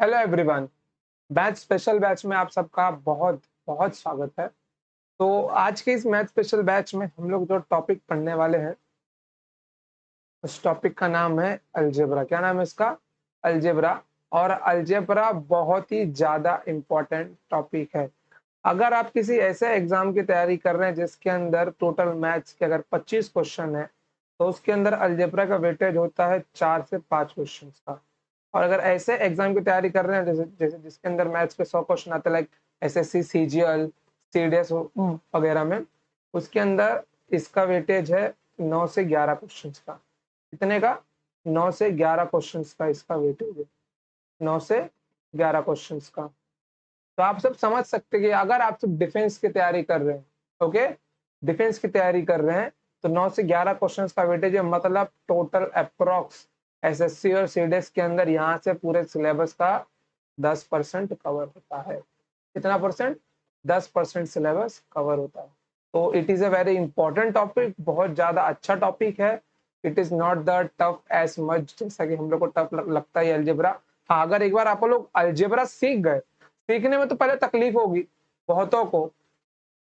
Hello everyone. Math special batch में आप सबका बहुत बहुत स्वागत है। तो आज के इस मैथ स्पेशल बैच में हम लोग जो टॉपिक पढ़ने वाले हैं उस टॉपिक का नाम है अलजेब्रा। क्या नाम है इसका? अलजेब्रा। और अलजेब्रा बहुत ही ज्यादा इम्पोर्टेंट टॉपिक है। अगर आप किसी ऐसे एग्जाम की तैयारी कर रहे हैं जिसके अंदर टोटल मैथ्स के अगर 25 क्वेश्चन है तो उसके अंदर अलजेब्रा का वेटेज होता है 4 से 5 क्वेश्चन का। और अगर ऐसे एग्जाम की तैयारी कर रहे हैं जैसे जैसे जिसके अंदर मैथ्स के 100 क्वेश्चन आते हैं लाइक एसएससी, सीजीएल, सीडीएस वगैरह में, उसके अंदर इसका वेटेज है 9 से 11 क्वेश्चन का। कितने का? 9 से 11 क्वेश्चन का इसका वेटेज है। 9 से 11 क्वेश्चन का। तो आप सब समझ सकते हैं कि अगर आप सब डिफेंस की तैयारी कर रहे हैं, ओके, डिफेंस की तैयारी कर रहे हैं तो 9 से 11 क्वेश्चंस का वेटेज है, मतलब टोटल अप्रोक्स एसएससी और सीडीएस के अंदर यहाँ से पूरे सिलेबस का 10% कवर होता है। कितना परसेंट? 10% सिलेबस कवर होता है। तो it is a very important topic, बहुत ज्यादा अच्छा टॉपिक है। It is not the tough as much जैसा कि हम लोग को टफ लगता है अलजेब्रा। हाँ, अगर एक बार आप लोग अलजेब्रा सीख गए, सीखने में तो पहले तकलीफ होगी बहुतों को।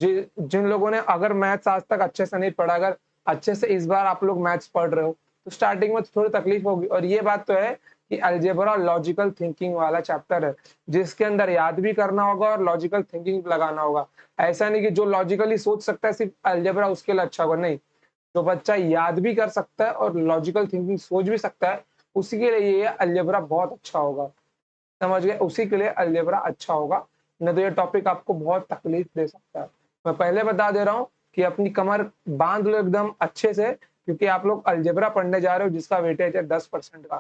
जिन लोगों ने अगर मैथ्स आज तक अच्छे से नहीं पढ़ा, अगर अच्छे से इस बार आप लोग मैथ्स पढ़ रहे हो तो स्टार्टिंग में थोड़ी तकलीफ होगी। और ये बात तो है कि अलजेब्रा लॉजिकल थिंकिंग वाला चैप्टर है जिसके अंदर याद भी करना होगा और लॉजिकल थिंकिंग लगाना होगा। ऐसा नहीं कि जो लॉजिकली सोच सकता है सिर्फ अलजेब्रा उसके लिए अच्छा होगा, नहीं। जो बच्चा याद भी कर सकता है और लॉजिकल थिंकिंग सोच भी सकता है उसी के लिए ये अलजेब्रा बहुत अच्छा होगा। समझ गए? उसी के लिए अलजेब्रा अच्छा होगा, नहीं तो ये टॉपिक आपको बहुत तकलीफ दे सकता है। मैं पहले बता दे रहा हूँ कि अपनी कमर बांध लो एकदम अच्छे से, क्योंकि आप लोग अलजेब्रा पढ़ने जा रहे हो जिसका वेटेज है 10% का।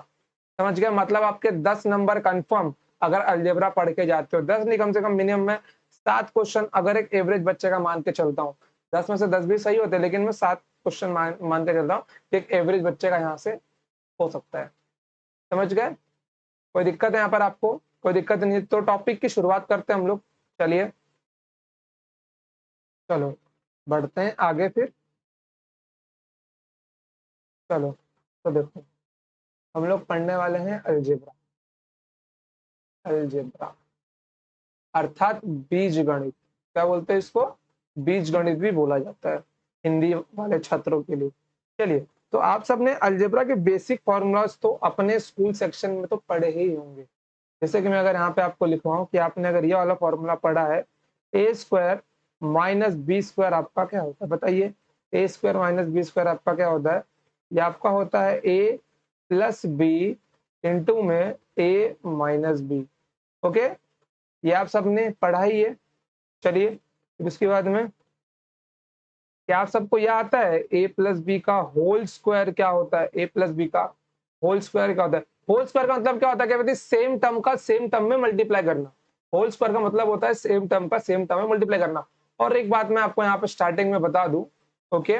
समझ गए? मतलब आपके 10 नंबर कंफर्म अगर अलजेब्रा पढ़ के जाते हो। 10 नहीं, कम से कम मिनिमम में 7 क्वेश्चन अगर एक एवरेज बच्चे का मान के चलता हूँ। 10 में से 10 भी सही होते हैं, लेकिन मैं 7 क्वेश्चन मान के चलता हूँ कि एक एवरेज बच्चे का यहाँ से हो सकता है। समझ गए? कोई दिक्कत है यहाँ पर आपको? कोई दिक्कत नहीं है तो टॉपिक की शुरुआत करते हैं हम लोग। चलिए, चलो बढ़ते हैं आगे फिर। चलो, तो देखो, हम लोग पढ़ने वाले हैं अलजेब्रा। अलजेब्रा अर्थात बीज गणित। क्या बोलते हैं इसको? बीज गणित भी बोला जाता है हिंदी वाले छात्रों के लिए। चलिए, तो आप सबने अलजेब्रा के बेसिक फॉर्मूलाज तो अपने स्कूल सेक्शन में तो पढ़े ही होंगे। जैसे कि मैं अगर यहाँ पे आपको लिखवाऊं कि आपने अगर ये वाला फॉर्मूला पढ़ा है, A square minus B square आपका क्या होता है बताइए? ए स्क्वायर माइनस बी स्क्वायर आपका क्या होता है? ये आपका होता है ए प्लस बी इंटू में ए माइनस बी। ओके, ये आप सबने पढ़ा ही है। चलिए, फिर उसके बाद में क्या आप सबको यह आता है ए प्लस बी का होल स्क्वायर क्या होता है? ए प्लस बी का होल स्क्वायर क्या होता है? होल स्क्वायर का मतलब क्या होता है? क्या बताइए? सेम टर्म का सेम टर्म में मल्टीप्लाई करना। होल स्क्वायर का मतलब होता है सेम टर्म का सेम टर्म में मल्टीप्लाई करना। और एक बात मैं आपको यहाँ पे स्टार्टिंग में बता दूं, ओके,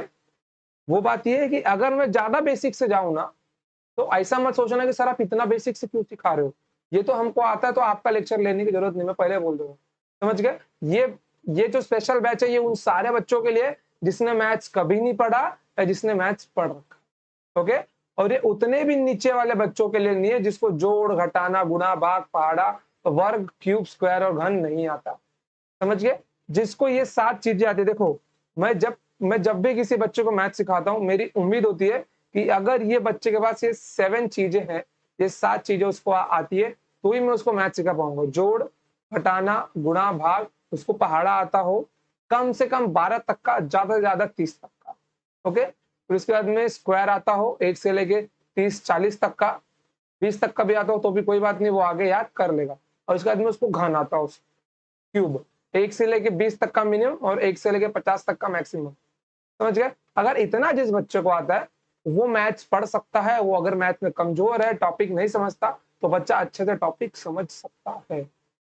वो बात ये है कि अगर मैं ज्यादा बेसिक से जाऊं ना तो ऐसा मत सोचना कि सर आप इतना बेसिक से क्यों सिखा रहे हो, ये तो हमको आता है तो आपका लेक्चर लेने की जरूरत नहीं, मैं पहले बोल दूंगा। समझ गए? ये ये जो स्पेशल बैच है ये उन सारे बच्चों के लिए जिसने मैथ्स कभी नहीं पढ़ा या जिसने मैथ्स पढ़ रखा। ओके, और ये उतने भी नीचे वाले बच्चों के लिए नहीं है जिसको जोड़, घटाना, गुणा, भाग, पहाड़ा, वर्ग, क्यूब, स्क्वायर और घन नहीं आता। समझ गए? जिसको ये 7 चीजें आती है, देखो, मैं जब भी किसी बच्चे को मैथ सिखाता हूँ मेरी उम्मीद होती है कि अगर ये बच्चे के पास ये 7 चीजें हैं, ये 7 चीजें उसको आती है तो ही मैं उसको मैथ सिखा पाऊंगा। जोड़, घटाना, गुणा, भाग, उसको पहाड़ा आता हो, कम से कम 12 तक का, ज्यादा से ज्यादा 30 तक का। ओके, फिर उसके बाद में स्क्वायर आता हो 1 से लेके 30-40 तक का, 20 तक का भी आता हो तो भी कोई बात नहीं, वो आगे याद कर लेगा। और उसके बाद में उसको घन आता हो, क्यूब, 1 से लेके 20 तक का मिनिमम और 1 से लेके 50 तक का मैक्सिमम। समझ गए? अगर इतना जिस बच्चे को आता है वो मैथ्स पढ़ सकता है। वो अगर मैथ में कमजोर है, टॉपिक नहीं समझता, तो बच्चा अच्छे से टॉपिक समझ सकता है।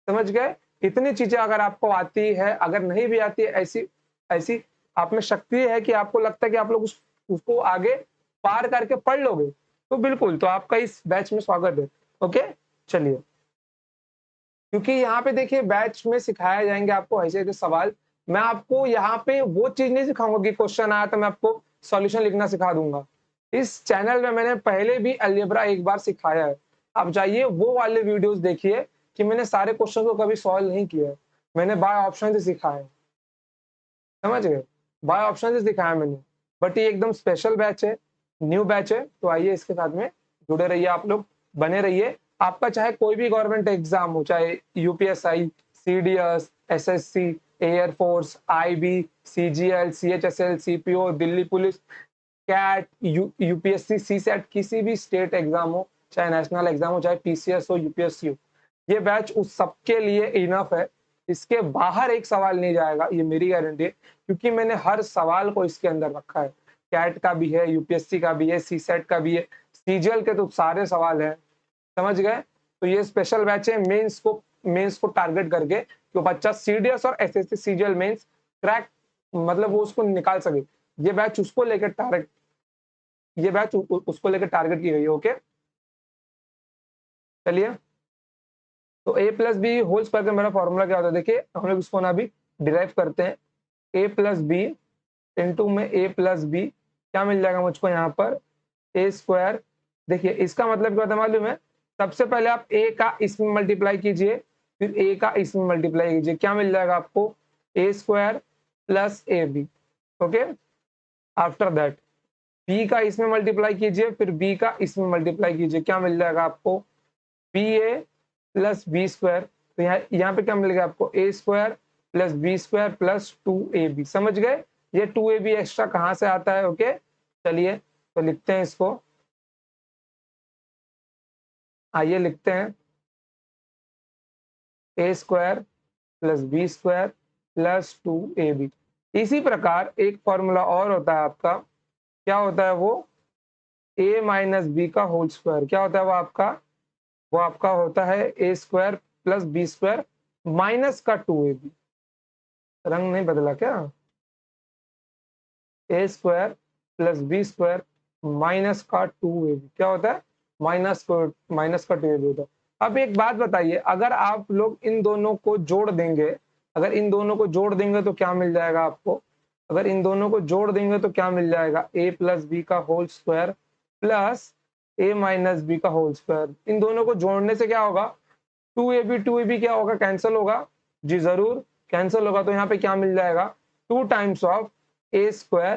समझ गए? इतनी चीजें अगर आपको आती है, अगर नहीं भी आती है, ऐसी ऐसी आप में शक्ति है कि आपको लगता है कि आप लोग उसको आगे पार करके पढ़ लोगे, तो बिल्कुल, तो आपका इस बैच में स्वागत है। ओके, चलिए, क्योंकि यहाँ पे देखिए बैच में सिखाया जाएंगे आपको ऐसे ऐसे सवाल। मैं आपको यहाँ पे वो चीज नहीं सिखाऊंगा कि क्वेश्चन आया तो मैं आपको सॉल्यूशन लिखना सिखा दूंगा। इस चैनल में मैंने पहले भी अलजेब्रा एक बार सिखाया है। आप जाइए वो वाले वीडियोस देखिए कि मैंने सारे क्वेश्चन को कभी सॉल्व नहीं किया है, मैंने बाय ऑप्शन से सीखा है, समझ गए, बाय ऑप्शन से सिखाया मैंने। बट ये एकदम स्पेशल बैच है, न्यू बैच है, तो आइए इसके साथ में जुड़े रहिए, आप लोग बने रहिए। आपका चाहे कोई भी गवर्नमेंट एग्जाम हो, चाहे UPSI, CDS, SSC, air force, IB, CGL, CHSL, CPO, Delhi police, CAT, UPSC, CSAT, किसी भी स्टेट एग्जाम हो, चाहे नेशनल एग्जाम हो, चाहे पीसीएस हो, यूपीएससी हो, ये बैच उस सबके लिए इनफ है। इसके बाहर एक सवाल नहीं जाएगा, ये मेरी गारंटी है, क्योंकि मैंने हर सवाल को इसके अंदर रखा है। कैट का भी है, यूपीएससी का भी है, सीसेट का भी है, सीजीएल के तो सारे सवाल हैं, समझ गए। तो ये स्पेशल बैच है मेंस को टारगेट करके, कि बच्चा सीडीएस और एसएससी सीजीएल मेंस क्रैक, मतलब वो उसको निकाल सके। ये बैच उसको लेकर टारगेट, ये बैच उसको लेकर टारगेट की गई है। ओके, चलिए। तो A plus B whole square का मेरा फॉर्मूला क्या होता है, देखिए हम लोग इसको ना अभी डिराइव करते हैं। ए प्लस बी इंटू में ए प्लस बी, क्या मिल जाएगा मुझको यहाँ पर, ए स्क्वायर। देखिए इसका मतलब क्या होता है मालूम है, सबसे पहले आप ए का इसमें मल्टीप्लाई कीजिए, फिर ए का इसमें मल्टीप्लाई कीजिए, क्या मिल जाएगा आपको, A square plus A B. Okay, after that B का इसमें मल्टीप्लाई कीजिए, फिर बी का इसमें मल्टीप्लाई कीजिए, क्या मिल जाएगा आपको, B A plus B square. तो यहाँ पे क्या मिलेगा आपको, A square plus B square plus 2ab। समझ गए, ये 2ab एक्स्ट्रा कहाँ से आता है। ओके, चलिए तो लिखते हैं इसको, आइए लिखते हैं, A square plus B square plus 2ab। इसी प्रकार एक फॉर्मूला और होता है आपका, क्या होता है वो, a माइनस बी का होल स्क्वायर। क्या होता है वो आपका होता है A square plus B square minus का 2ab। रंग नहीं बदला क्या, A square plus B square minus का 2ab क्या होता है, माइनस का 2ab होता है। अब एक बात बताइए, अगर आप लोग इन दोनों को जोड़ देंगे, अगर इन दोनों को जोड़ देंगे तो क्या मिल जाएगा आपको, अगर इन दोनों को जोड़ देंगे तो क्या मिल जाएगा, ए प्लस बी का होल स्क्वायर प्लस ए माइनस बी का होल स्क्वायर। इन दोनों को जोड़ने से क्या होगा, 2ab क्या होगा, कैंसिल होगा, जी जरूर कैंसिल होगा। तो यहाँ पे क्या मिल जाएगा, 2 times of A square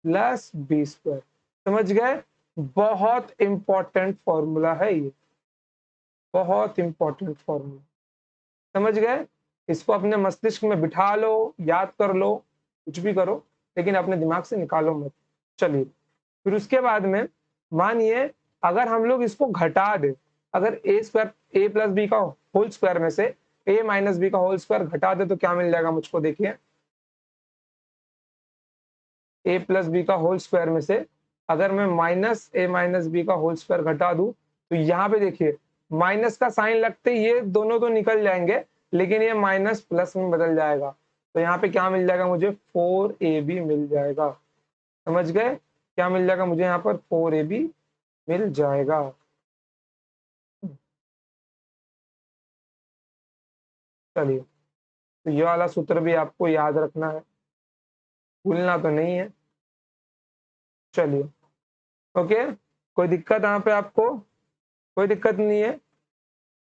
plus B square. समझ गए, बहुत इंपॉर्टेंट फॉर्मूला है ये, बहुत इंपॉर्टेंट फॉर्मूला, समझ गए। इसको अपने मस्तिष्क में बिठा लो, याद कर लो, कुछ भी करो, लेकिन अपने दिमाग से निकालो मत। चलिए, फिर उसके बाद में मानिए अगर हम लोग इसको घटा दे, अगर ए स्क्वायर, ए प्लस बी का होल स्क्वायर में से ए माइनस बी का होल स्क्वायर घटा दे तो क्या मिल जाएगा मुझको, देखिए ए प्लस बी का होल स्क्वायर में से अगर मैं माइनस ए माइनस बी का होल स्क्वायर घटा दूं, तो यहाँ पे देखिए माइनस का साइन लगते ही ये दोनों तो निकल जाएंगे, लेकिन ये माइनस प्लस में बदल जाएगा। तो यहाँ पे क्या मिल जाएगा मुझे, 4ab मिल जाएगा। समझ गए, क्या मिल जाएगा मुझे यहाँ पर, 4ab मिल जाएगा। चलिए, तो ये वाला सूत्र भी आपको याद रखना है, भूलना तो नहीं है। चलिए, ओके, कोई दिक्कत यहाँ पे आपको, कोई दिक्कत नहीं है।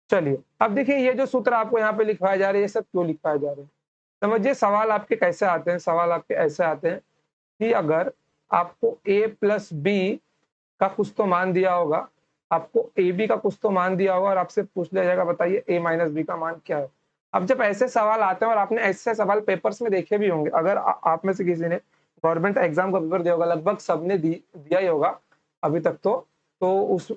चलिए, अब देखिए ये जो सूत्र आपको यहाँ पे लिखवाए जा रहे हैं, ये सब क्यों लिखवाए जा रहे हैं, समझिए। सवाल आपके कैसे आते हैं, सवाल आपके ऐसे आते हैं कि अगर आपको a प्लस बी का कुछ तो मान दिया होगा, आपको ए बी का कुछ तो मान दिया होगा, और आपसे पूछ लिया जाएगा बताइए a माइनस बी का मान क्या है। अब जब ऐसे सवाल आते हैं, और आपने ऐसे सवाल पेपर्स में देखे भी होंगे, अगर आप में से किसी ने गवर्नमेंट एग्जाम का पेपर दिया होगा, लगभग सबने दिया ही होगा अभी तक। तो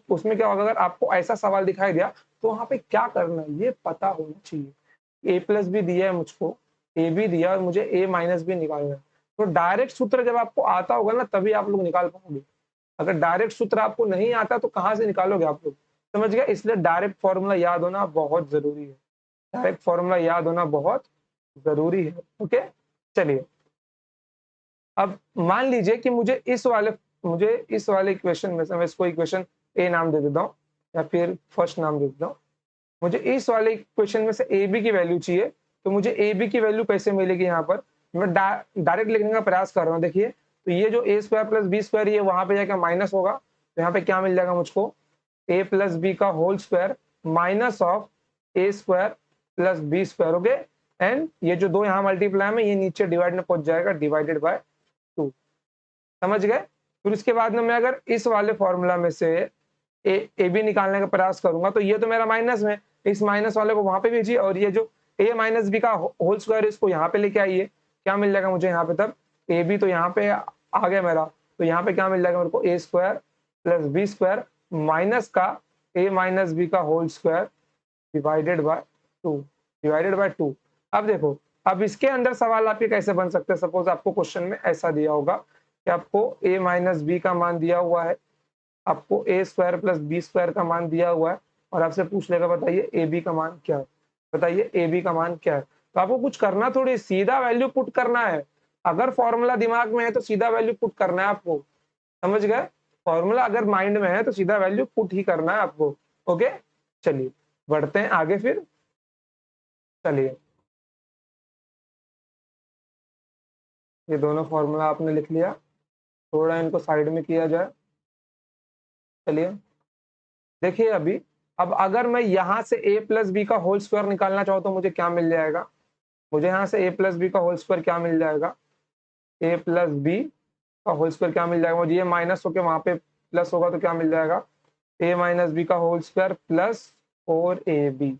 उसमें क्या होगा, अगर आपको ऐसा सवाल दिखाई दिया तो वहां पे क्या करना है ये पता होना चाहिए। ए प्लस भी दिया है मुझको, ए भी दिया और मुझे ए माइनस भी निकालना है। तो डायरेक्ट सूत्र जब आपको आता होगा ना, तभी आप लोग निकाल पाओगे। अगर डायरेक्ट सूत्र आपको नहीं आता तो कहाँ से निकालोगे आप लोग, समझ गए। इसलिए डायरेक्ट फॉर्मूला याद होना बहुत जरूरी है, डायरेक्ट फॉर्मूला याद होना बहुत जरूरी है। ओके, चलिए, अब मान लीजिए कि मुझे इस वाले इक्वेशन में से, मैं इसको इक्वेशन ए नाम दे देता हूँ या फिर फर्स्ट नाम दे देता हूँ। मुझे इस वाले इक्वेशन में से ए बी की वैल्यू चाहिए, तो मुझे ए बी की वैल्यू कैसे मिलेगी, यहाँ पर मैं डायरेक्ट लिखने का प्रयास कर रहा हूँ। देखिए, तो ये जो ए स्क्वायर प्लस बी स्क्वायर, ये वहां पे जाकर माइनस होगा, तो यहाँ पे क्या मिल जाएगा मुझको, ए प्लस बी का whole square minus of A square plus B square. Okay, and ये जो दो यहाँ मल्टीप्लाई में ये नीचे डिवाइड में पहुंच जाएगा, डिवाइडेड बाय 2। समझ गए? फिर उसके बाद में मैं अगर इस वाले फॉर्मूला में से ए बी निकालने का प्रयास करूंगा तो ये तो मेरा माइनस में, इस माइनस वाले को वहां पे भेजिए, और ये जो ए माइनस बी का होल स्क्वायर इसको यहाँ पे लेके आइए। क्या मिल जाएगा मुझे यहाँ पे? तब ए बी तो यहाँ पे आ गया मेरा, तो यहाँ पे क्या मिल जाएगा मेरे को? A square plus B square minus का ए माइनस बी का whole square divided by 2, divided by 2। अब देखो, अब इसके अंदर सवाल आपके कैसे बन सकते हैं? सपोज आपको क्वेश्चन में ऐसा दिया होगा कि आपको ए माइनस बी का मान दिया हुआ है, आपको A square plus B square का मान दिया हुआ है, और आपसे पूछ लेगा बताइए ए बी का मान क्या है, बताइए ए बी का मान क्या है। तो आपको कुछ करना, थोड़ी सीधा वैल्यू पुट करना है। अगर फॉर्मूला दिमाग में है तो सीधा वैल्यू पुट करना है आपको, समझ गए? फॉर्मूला अगर माइंड में है तो सीधा वैल्यू पुट ही करना है आपको। ओके, चलिए बढ़ते हैं आगे फिर। चलिए, ये दोनों फॉर्मूला आपने लिख लिया, थोड़ा इनको साइड में किया जाए। चलिए देखिए, अभी अब अगर मैं यहाँ से a प्लस बी का होल स्क्वायर निकालना चाहूँ तो मुझे क्या मिल जाएगा? मुझे यहाँ से a प्लस बी का होल स्क्वायर क्या मिल जाएगा? a प्लस बी का होल स्क्वायर क्या मिल जाएगा मुझे? ये माइनस होके वहां पे प्लस होगा तो क्या मिल जाएगा? a माइनस बी का whole square plus 4ab।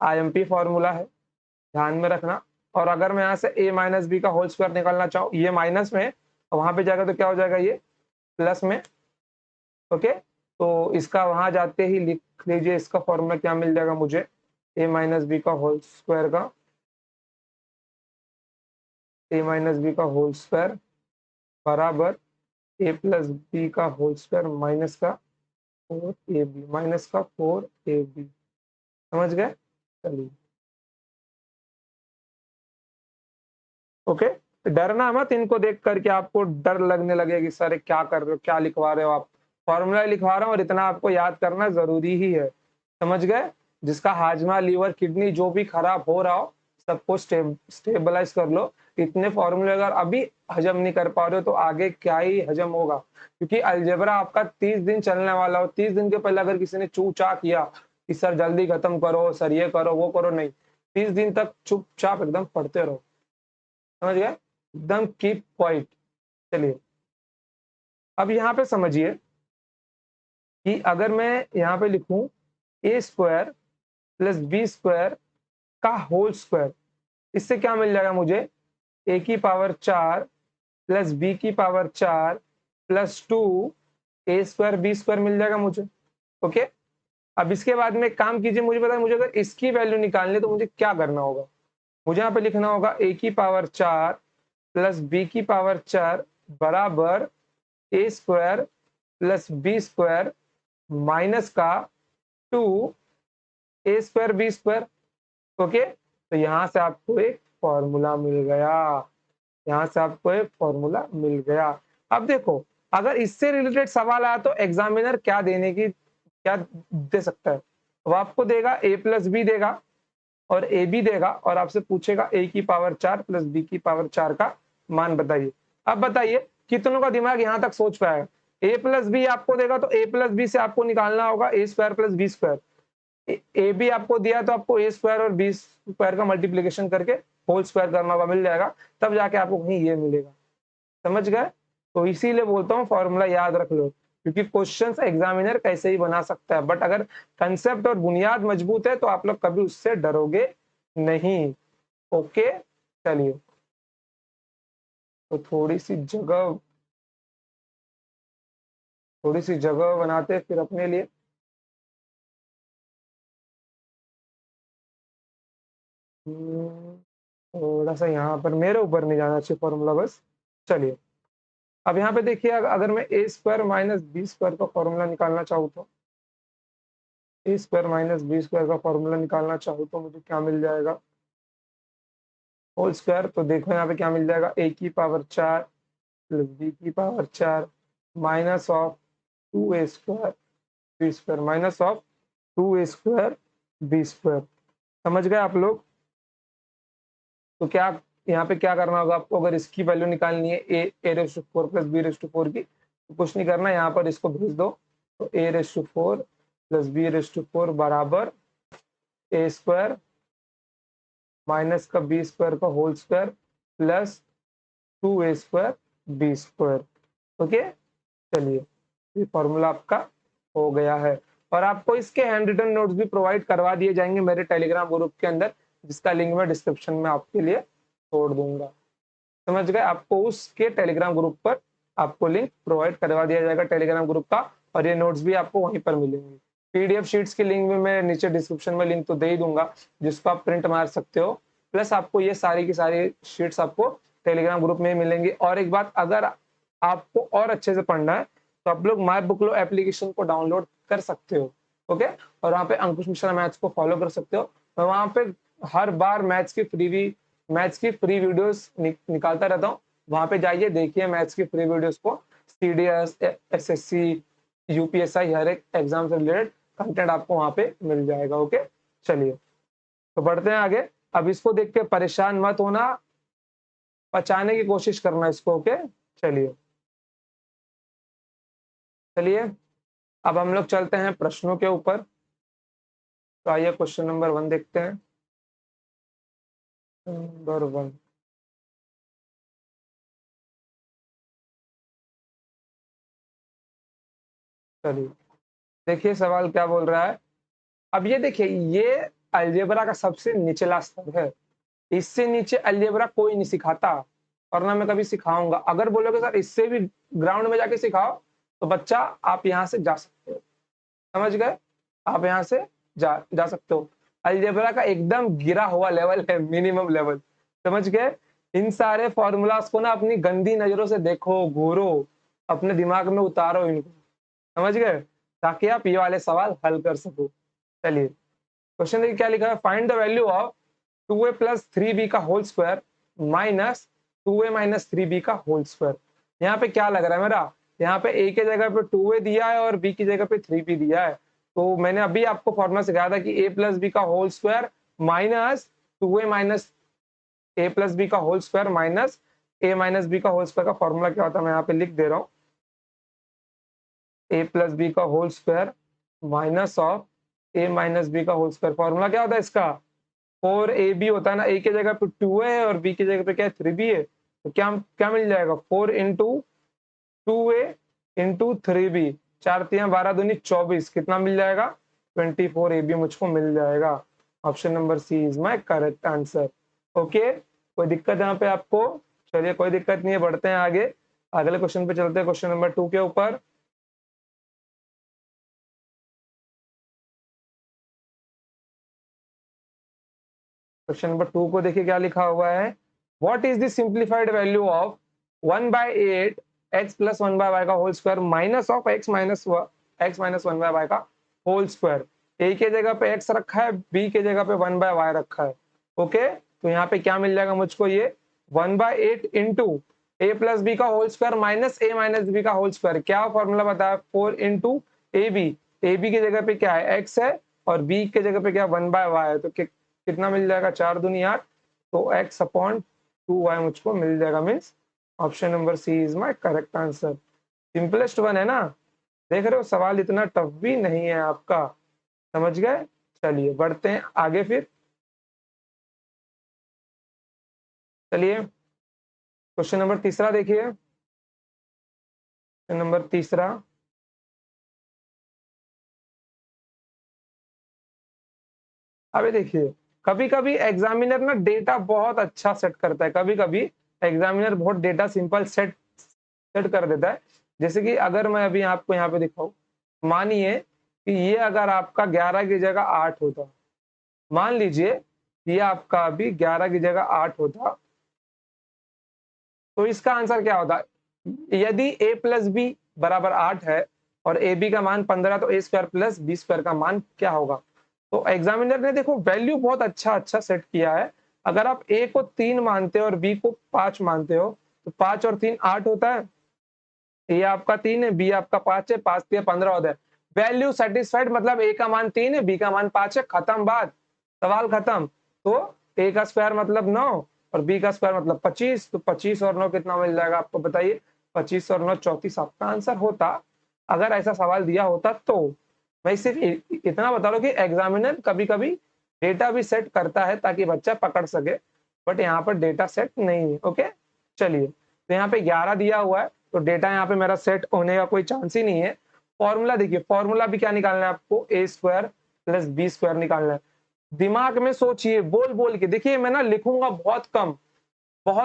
IMP formula है, ध्यान में रखना। और अगर मैं यहाँ से a माइनस बी का होल स्क्वायर निकालना चाहूँ, ये माइनस में वहां पे जाएगा तो क्या हो जाएगा? ये प्लस में। ओके, तो इसका वहां जाते ही लिख लीजिए, इसका फॉर्मूला क्या मिल जाएगा मुझे? ए माइनस बी का होल स्क्वायर का, ए माइनस बी का होल स्क्वायर बराबर ए प्लस बी का होल स्क्वायर माइनस का 4ab, माइनस का 4ab। समझ गए? चलिए, ओके, डरना मत इनको देख करके, आपको डर लगने लगेगी सर क्या कर रहे हो, क्या लिखवा रहे हो आप। फॉर्मूला लिखवा रहा हूँ और इतना आपको याद करना जरूरी ही है। समझ गए? जिसका हाजमा, लीवर, किडनी जो भी खराब हो रहा हो सबको स्टेबलाइज कर लो। इतने फॉर्मूले अगर अभी हजम नहीं कर पा रहे हो तो आगे क्या ही हजम होगा? क्योंकि अलजेब्रा आपका 30 दिन चलने वाला हो। 30 दिन के पहले अगर किसी ने चू चा किया कि सर जल्दी खत्म करो, सर ये करो वो करो, नहीं, 30 दिन तक चुपचाप एकदम पढ़ते रहो। समझ गए? एकदम कीप क्वाइट। चलिए, अब यहाँ पे समझिए कि अगर मैं यहाँ पे लिखूं ए स्क्वायर प्लस बी स्क्वायर का होल स्क्वायर, इससे क्या मिल जाएगा मुझे? ए की पावर 4 प्लस बी की power 4 plus 2 A square B square मिल जाएगा मुझे। ओके, अब इसके बाद में एक काम कीजिए, मुझे बताए मुझे अगर इसकी वैल्यू निकालनी है तो मुझे क्या करना होगा? मुझे यहाँ पे लिखना होगा ए की पावर 4 प्लस बी की पावर 4 बराबर A square plus B square minus का 2 A square B square. Okay, तो यहाँ से आपको एक फॉर्मूला मिल गया, यहाँ से आपको एक फॉर्मूला मिल गया। अब देखो, अगर इससे रिलेटेड सवाल आया तो एग्जामिनर क्या देने की, क्या दे सकता है? वो आपको देगा ए प्लस बी देगा और ए बी देगा, और आपसे पूछेगा ए की पावर 4 प्लस बी की पावर 4 का मान बताइए। अब बताइए कितनों का दिमाग यहाँ तक सोच पाएगा? ए प्लस बी आपको देगा तो ए प्लस बी से आपको निकालना होगा A square plus B square. A B आपको दिया तो आपको ए स्क्वायर और बी स्क्वायर का मल्टीप्लीकेशन करके होल स्क्वायर करना होगा, मिल जाएगा, तब जाके आपको कहीं ये मिलेगा। समझ गए? तो इसीलिए बोलता हूँ फॉर्मूला याद रख लो, क्योंकि क्वेश्चंस एग्जामिनर कैसे ही बना सकता है, बट अगर कंसेप्ट और बुनियाद मजबूत है तो आप लोग कभी उससे डरोगे नहीं। ओके, चलिए, तो थोड़ी सी जगह बनाते फिर अपने लिए। थोड़ा सा यहाँ पर मेरे ऊपर नहीं जाना चाहिए फॉर्मूला बस। चलिए, अब यहाँ पे देखिए, अगर मैं A square minus B square का फॉर्मूला निकालना चाहूँ तो A square minus B square का फॉर्मूला निकालना चाहूँ तो मुझे क्या मिल जाएगा? Whole square. तो देखो यहाँ पे क्या मिल जाएगा? ए की पावर 4 प्लस बी की power 4 minus of 2a square B square, minus of 2a square B square. समझ गए आप लोग? तो क्या यहाँ पे क्या करना होगा आपको? अगर इसकी वैल्यू निकालनी है A raise to 4 plus B raise to 4 की, तो कुछ नहीं करना, यहाँ पर इसको भेज दो तो A raise to 4 plus B raise to 4 बराबर ए स्क्वायर माइनस का बी स्क्वायर का whole square plus 2a square B square. Okay, चलिए ये फॉर्मूला आपका हो गया है। और आपको इसके हैंड रिटन नोट्स भी प्रोवाइड करवा दिए जाएंगे मेरे टेलीग्राम ग्रुप के अंदर, जिसका लिंक मैं डिस्क्रिप्शन में आपके लिए छोड़ दूंगा। समझ गए? आपको उसके टेलीग्राम ग्रुप पर आपको लिंक प्रोवाइड करवा दिया जाएगा टेलीग्राम ग्रुप का, और ये नोट्स भी आपको वहीं पर मिलेंगे। पीडीएफ शीट्स की लिंक भी मैं नीचे डिस्क्रिप्शन में लिंक तो दे ही दूंगा, जिसको आप प्रिंट मार सकते हो। प्लस आपको ये सारी की सारी शीट्स आपको टेलीग्राम ग्रुप में मिलेंगी। और एक बात, अगर आपको और अच्छे से पढ़ना है तो आप लोग माई बुक लो एप्लीकेशन को डाउनलोड कर सकते हो। ओके, और वहाँ पे अंकुश मिश्रा मैथ्स को फॉलो कर सकते हो। मैं वहाँ पे हर बार मैथ्स की फ्री वीडियोस निकालता रहता हूँ। वहाँ पे जाइए, देखिए मैथ्स की फ्री वीडियोस को। सीडीएस, एसएससी, यूपीएसआई, हर एक एग्जाम से रिलेटेड कंटेंट आपको वहाँ पे मिल जाएगा। ओके, चलिए तो बढ़ते हैं आगे। अब इसको देख के परेशान मत होना, पचाने की कोशिश करना इसको। ओके, चलिए चलिए अब हम लोग चलते हैं प्रश्नों के ऊपर। तो आइए क्वेश्चन नंबर 1 देखते हैं। नंबर 1, चलिए देखिए सवाल क्या बोल रहा है। अब ये देखिए, ये अलजेब्रा का सबसे निचला स्तर है। इससे नीचे अलजेब्रा कोई नहीं सिखाता, और ना मैं कभी सिखाऊंगा। अगर बोलोगे सर इससे भी ग्राउंड में जाके सिखाओ, तो बच्चा आप यहाँ से जा सकते हो। समझ गए? आप यहाँ से जा सकते हो। अलजेब्रा का एकदम गिरा हुआ लेवल है, मिनिमम लेवल। समझ गए? इन सारे फॉर्मूलाज को ना अपनी गंदी नजरों से देखो, घूरो, अपने दिमाग में उतारो इनको। समझ गए? ताकि आप ये वाले सवाल हल कर सको। चलिए क्वेश्चन देखिए क्या लिखा है। Find the value of 2a plus 3b का whole square minus 2a minus 3b का होल स्क्वायर। यहाँ पे क्या लग रहा है मेरा, यहाँ पे a के जगह पे 2a दिया है और b की जगह पे 3b दिया है। तो मैंने अभी आपको फॉर्मूला सिखाया था कि a प्लस बी का whole square minus 2a minus a plus B का whole square minus a minus B का होल स्क्वायर का फॉर्मूला क्या होता है, मैं यहाँ पे लिख दे रहा हूँ। a प्लस बी का whole square minus of a minus B का होल स्क्वायर। फॉर्मूला क्या होता है इसका, 4ab होता है ना। a की जगह पे 2a है और b की जगह पे क्या है, 3b है। तो क्या क्या मिल जाएगा, 4 इंटू 2a इंटू 3b, 4 3 12 दूनी 24, कितना मिल जाएगा, 24ab मुझको मिल जाएगा। Option number C is my correct answer. Okay, कोई दिक्कत यहाँ पे आपको? चलिए कोई दिक्कत नहीं है, बढ़ते हैं आगे। अगले क्वेश्चन पे चलते हैं, क्वेश्चन नंबर 2 के ऊपर। क्वेश्चन नंबर 2 को देखिए क्या लिखा हुआ है। What is the simplified value of 1/8 x plus 1/y का whole square minus of x minus 1/y का होल स्क्वायर। a के जगह पे x रखा है, b के जगह पे 1/y रखा है। ओके, तो यहाँ पे क्या मिल जाएगा मुझको, ये 1/8 इंटू ए प्लस बी का whole square minus a minus B का होल स्क्वायर। क्या फॉर्मूला बताया, 4 इंटू ए बी की जगह पे क्या है, x है, और b के जगह पे क्या 1/y है। तो कितना मिल जाएगा, 4 दूनी 8, तो x अपॉन 2y मुझको मिल जाएगा। Means option number C is my correct answer. Simplest one है ना, देख रहे हो सवाल इतना टफ भी नहीं है आपका। समझ गए? चलिए बढ़ते हैं आगे फिर। चलिए क्वेश्चन नंबर तीसरा देखिए। क्वेश्चन नंबर तीसरा, अभी देखिए, कभी कभी एग्जामिनर ना डेटा बहुत अच्छा सेट करता है, कभी कभी एग्जामिनर बहुत डेटा सिंपल सेट सेट कर देता है। जैसे कि अगर मैं अभी आपको यहाँ पे दिखाऊं, मानिए कि ये अगर आपका 11 की जगह 8 होता, मान लीजिए ये आपका अभी 11 की जगह 8 होता, तो इसका आंसर क्या होता? यदि a प्लस बी बराबर 8 है और ए बी का मान 15, तो A square plus B square का मान क्या होगा? तो एग्जामिनर ने देखो वैल्यू बहुत अच्छा सेट किया है। अगर आप ए को 3 मानते हो और बी को 5 मानते हो, तो 5 और 3 8 होता है। ए आपका 3 है, बी आपका 5 है, 5 3 15 होता है। वैल्यू सेटिस्फाइड, मतलब ए का मान 3 है, बी का मान 5 है, खत्म बात, सवाल खत्म। तो ए का स्क्वायर मतलब 9 और बी का स्क्वायर मतलब 25, तो 25 और 9 कितना मिल जाएगा आपको बताइए, 25 और 9 34 आपका आंसर होता। अगर ऐसा सवाल दिया होता तो। मैं सिर्फ इतना बता रहा हूँ कि एग्जामिनर कभी कभी डेटा भी सेट करता है ताकि बच्चा पकड़ सके, बट यहाँ पर डेटा सेट नहीं है। ओके, चलिए, तो यहाँ पे 11 दिया हुआ है, तो डेटा यहाँ पे मेरा सेट होने का कोई चांस ही नहीं है। फॉर्मूला देखिए, फॉर्मूला भी क्या निकालना है आपको, A square plus B square निकालना है। दिमाग में सोचिए, बोल बोल के देखिए। मैं ना लिखूंगा बहुत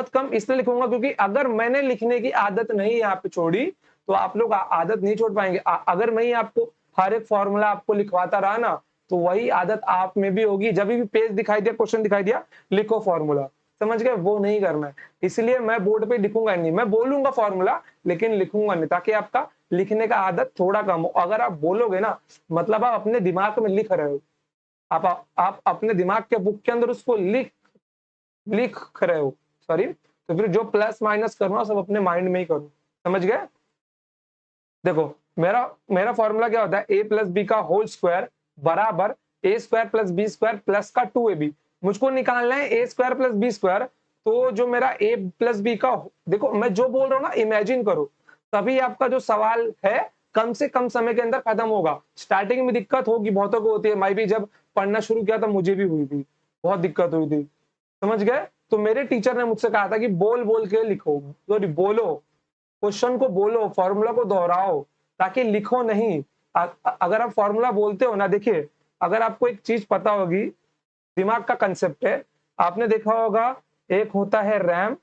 कम इसलिए लिखूंगा क्योंकि अगर मैंने लिखने की आदत नहीं यहाँ पे छोड़ी तो आप लोग आदत नहीं छोड़ पाएंगे। अगर मैं ही आपको हर एक फॉर्मूला आपको लिखवाता रहा ना, तो वही आदत आप में भी होगी। जब भी पेज दिखाई दिया, क्वेश्चन दिखाई दिया, लिखो फॉर्मूला, समझ गए? वो नहीं करना है, इसलिए मैं बोर्ड पे लिखूंगा नहीं। मैं बोलूंगा फॉर्मूला लेकिन लिखूंगा नहीं, ताकि आपका लिखने का आदत थोड़ा कम हो। अगर आप बोलोगे ना, मतलब आप अपने दिमाग में लिख रहे हो, आप अपने दिमाग के बुक के अंदर उसको लिख रहे हो, सॉरी, तो फिर जो प्लस माइनस करना सब अपने माइंड में ही करो, समझ गए? देखो, मेरा मेरा फॉर्मूला क्या होता है, ए प्लस बी का होल स्क्वायर बराबर A square plus B square plus का 2ab। मुझको निकालना है A square plus B square, तो जो मेरा ए प्लस बी का, देखो मैं जो बोल रहा हूँ ना, इमेजिन करो, तभी आपका जो सवाल है कम से कम समय के अंदर खत्म होगा। स्टार्टिंग में दिक्कत होगी, बहुतों को होती है, मैं भी जब पढ़ना शुरू किया था मुझे भी हुई थी, बहुत दिक्कत हुई थी, समझ गए? तो मेरे टीचर ने मुझसे कहा था कि बोल बोल के लिखो, सॉरी बोलो, क्वेश्चन को बोलो, फॉर्मूला को दोहराओ, ताकि लिखो नहीं। अगर आप फॉर्मूला बोलते हो ना, देखिए, अगर आपको एक चीज पता होगी, दिमाग का कंसेप्ट है, आपने देखा होगा, एक होता है रैम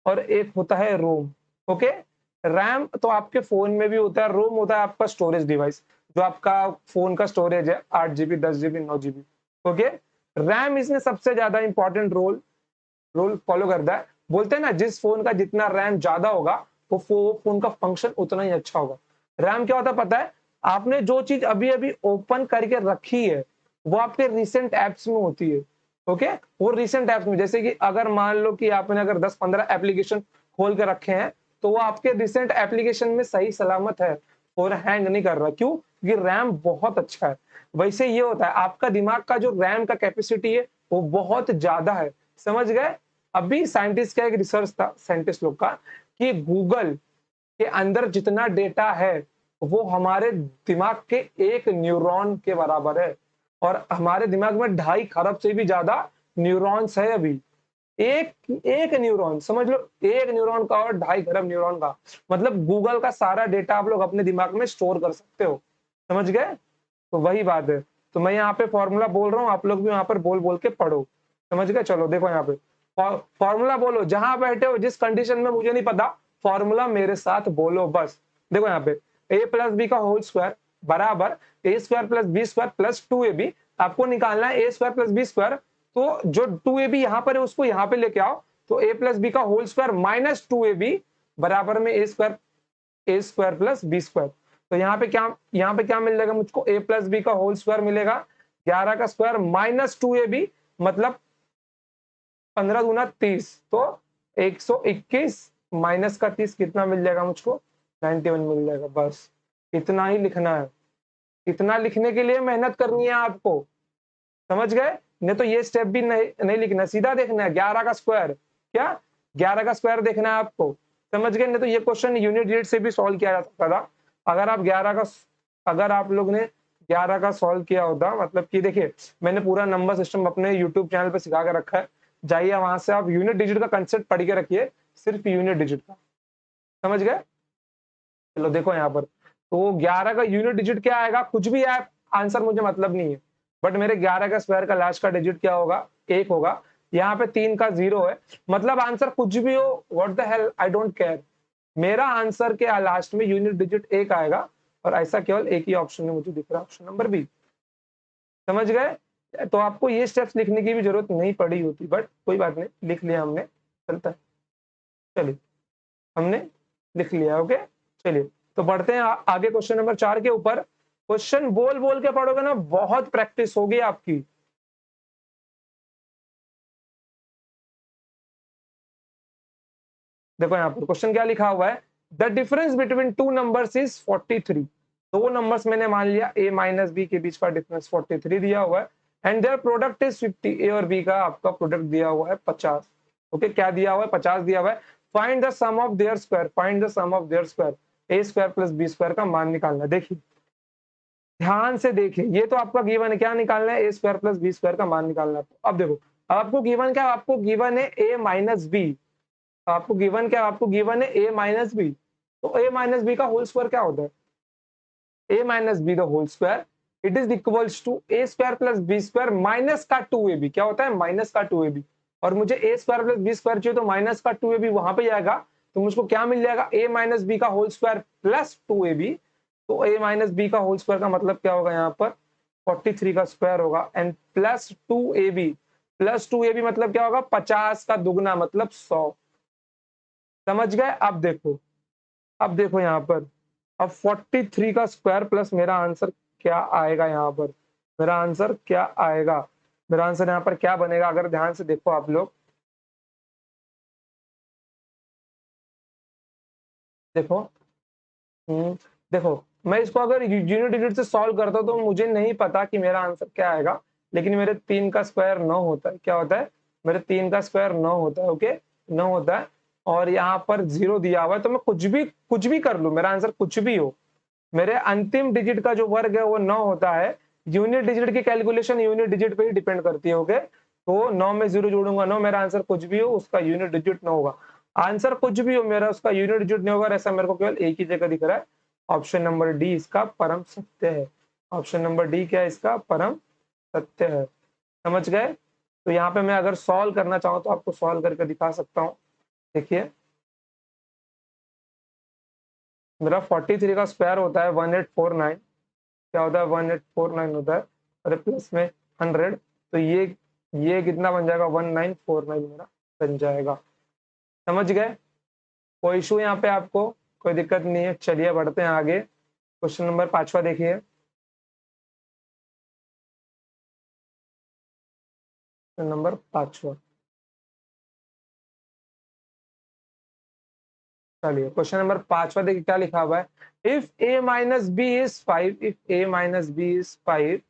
और एक होता है रोम। ओके, रैम तो आपके फोन में भी होता है, रोम होता है आपका स्टोरेज डिवाइस, जो आपका फोन का स्टोरेज है, 8 GB 10 GB 9 GB। Okay, RAM इसमें सबसे ज्यादा इंपॉर्टेंट रोल फॉलो करता है। बोलते हैं ना, जिस फोन का जितना रैम ज्यादा होगा वो फोन का फंक्शन उतना ही अच्छा होगा। रैम क्या होता है पता है? आपने जो चीज अभी अभी ओपन करके रखी है वो आपके रिसेंट एप्स में होती है। ओके, वो रिसेंट एप्स में, जैसे कि अगर मान लो कि आपने अगर 10-15 एप्लीकेशन खोल के रखे हैं, तो वो आपके रिसेंट एप्लीकेशन में सही सलामत है और हैंग नहीं कर रहा। क्यों? क्योंकि रैम बहुत अच्छा है। वैसे ये होता है, आपका दिमाग का जो रैम का कैपेसिटी है वो बहुत ज्यादा है, समझ गए? अभी साइंटिस्ट का एक रिसर्च था, साइंटिस्ट लोग का, कि गूगल के अंदर जितना डेटा है वो हमारे दिमाग के एक न्यूरॉन के बराबर है, और हमारे दिमाग में 2.5 खरब से भी ज्यादा न्यूरॉन्स है अभी। एक एक न्यूरॉन, समझ लो, एक न्यूरॉन का और 2.5 खरब न्यूरॉन का, मतलब गूगल का सारा डेटा आप लोग अपने दिमाग में स्टोर कर सकते हो, समझ गए? तो वही बात है। तो मैं यहाँ पे फॉर्मूला बोल रहा हूँ, आप लोग भी यहाँ पर बोल बोल के पढ़ो, समझ गए? चलो देखो, यहाँ पे फॉर्मूला बोलो, जहां बैठे हो, जिस कंडीशन में मुझे नहीं पता, फॉर्मूला मेरे साथ बोलो बस। देखो यहाँ पे, ए प्लस बी का होल स्क्वायर बराबर A square plus B square plus 2ab। आपको निकालना है A square plus B square, तो जो 2ab यहाँ पर है उसको यहाँ पे लेके आओ, तो ए प्लस बी का होल स्क्वायर माइनस 2ab बराबर में A square plus B square. तो यहाँ पे क्या मिल जाएगा मुझको, ए प्लस बी का होल स्क्वायर मिलेगा, 11 का स्क्वायर माइनस 2ab, मतलब 15 दूना 30, तो 121 माइनस का 30 कितना मिल जाएगा मुझको, 91 मिल जाएगा। बस इतना ही लिखना है। इतना लिखने के लिए मेहनत करनी है आपको, समझ गए? नहीं तो ये स्टेप भी नहीं लिखना, सीधा देखना है 11 का स्क्वायर, क्या 11 का स्क्वायर देखना है आपको, समझ गए? नहीं तो ये क्वेश्चन यूनिट डिजिट से भी सॉल्व किया जा सकता था। अगर आप 11 का, अगर आप लोग ने 11 का सॉल्व किया होता, मतलब कि देखिए, मैंने पूरा नंबर सिस्टम अपने यूट्यूब चैनल पे सिखा के रखा है, जाइए वहां से आप यूनिट डिजिट का कंसेप्ट पढ़ के रखिए, सिर्फ यूनिट डिजिट का, समझ गए? चलो देखो यहाँ पर, तो 11 का यूनिट डिजिट क्या आएगा, कुछ भी आए, आंसर मुझे मतलब नहीं है, बट मेरे 11 का स्क्वायर का लास्ट का डिजिट क्या होगा, 1 होगा। यहाँ पे 3 का 0 है, मतलब आंसर कुछ भी हो, what the hell, I don't care. मेरा आंसर के लास्ट में यूनिट डिजिट 1 आएगा, और ऐसा केवल एक ही ऑप्शन में मुझे दिख रहा है, ऑप्शन नंबर बी, समझ गए? तो आपको ये स्टेप्स लिखने की भी जरूरत नहीं पड़ी होती, बट कोई बात नहीं, लिख लिया हमने, चलता है। चलिए, हमने लिख लिया। ओके, चलिए, तो बढ़ते हैं आगे क्वेश्चन नंबर 4 के ऊपर। क्वेश्चन बोल बोल के पढ़ोगे ना, बहुत प्रैक्टिस होगी आपकी। देखो यहाँ पर क्वेश्चन क्या लिखा हुआ है, the difference between two numbers is 43। दो नंबर्स मैंने मान लिया, ए माइनस बी के बीच का डिफरेंस 43 दिया हुआ है, एंड देयर प्रोडक्ट इज 50। ए और बी का आपका प्रोडक्ट दिया हुआ है 50। ओके, क्या दिया हुआ है, 50 दिया हुआ है। Find the sum of their square, find the sum of their square. A square plus B square का मान निकालना है। देखिए ध्यान से देखिए, ये तो आपका गिवन है, क्या निकालना है, A square plus B square का मान निकालना है। अब देखो अब आपको गिवन क्या, आपको गिवन है ए माइनस बी, आपको गिवन क्या, आपको गिवन है ए माइनस बी, तो ए माइनस बी का होल स्क्वायर क्या होता है, A minus B the whole square, it is equals to A square plus B square minus का 2ab, क्या होता है माइनस का 2ab, और मुझे ए स्क्वायर प्लस बी स्क्वायर चाहिए तो माइनस का 2ab वहां पे जाएगा, तो मुझको क्या मिल जाएगा, ए माइनस बी का होल स्क्वायर प्लस 2ab, तो ए माइनस बी का होल स्क्वायर का मतलब क्या होगा, यहाँ पर 43 का स्क्वायर होगा and plus 2ab, plus 2ab मतलब क्या होगा, 50 का दुगना मतलब 100। समझ गए। अब देखो यहाँ पर, अब 43 का स्क्वायर प्लस मेरा आंसर क्या आएगा, यहाँ पर मेरा आंसर क्या आएगा, मेरा आंसर यहाँ पर क्या बनेगा, अगर ध्यान से देखो आप लोग, देखो देखो मैं इसको अगर यूनिट डिजिट से सॉल्व करता हूँ तो मुझे नहीं पता कि मेरा आंसर क्या आएगा, लेकिन मेरे 3 का स्क्वायर 9 होता है, क्या होता है, मेरे 3 का स्क्वायर 9 होता है, ओके 9 होता है, और यहाँ पर 0 दिया हुआ है, तो मैं कुछ भी कर लूं, मेरा आंसर कुछ भी हो, मेरे अंतिम डिजिट का जो वर्ग है वो 9 होता है। यूनिट डिजिट की कैलकुलेशन यूनिट डिजिट पे ही डिपेंड करती है, ओके, तो 9 में 0 जोड़ूंगा 9, मेरा आंसर कुछ भी हो उसका यूनिट डिजिट 9 होगा, आंसर कुछ भी हो मेरा उसका यूनिट डिजिट नहीं होगा, ऐसा मेरे को केवल एक ही जगह दिख रहा है, ऑप्शन नंबर डी इसका परम सत्य है, ऑप्शन नंबर डी क्या है, इसका परम सत्य है। समझ गए। तो यहाँ पे मैं अगर सॉल्व करना चाहूँ तो आपको सॉल्व करके दिखा सकता हूँ। देखिए मेरा 43 का स्क्वायर होता है 1849, क्या होता है 1849 होता है, और प्लस में 100, तो ये कितना बन जाएगा 1949 मेरा बन जाएगा। समझ गए। कोई इशू यहाँ पे आपको, कोई दिक्कत नहीं है। चलिए बढ़ते हैं आगे, क्वेश्चन नंबर 5वां देखिए, क्वेश्चन नंबर 5वां, चलिए क्वेश्चन नंबर 5वां देखिए क्या लिखा हुआ है, if A minus B is 5, if A minus B is 5,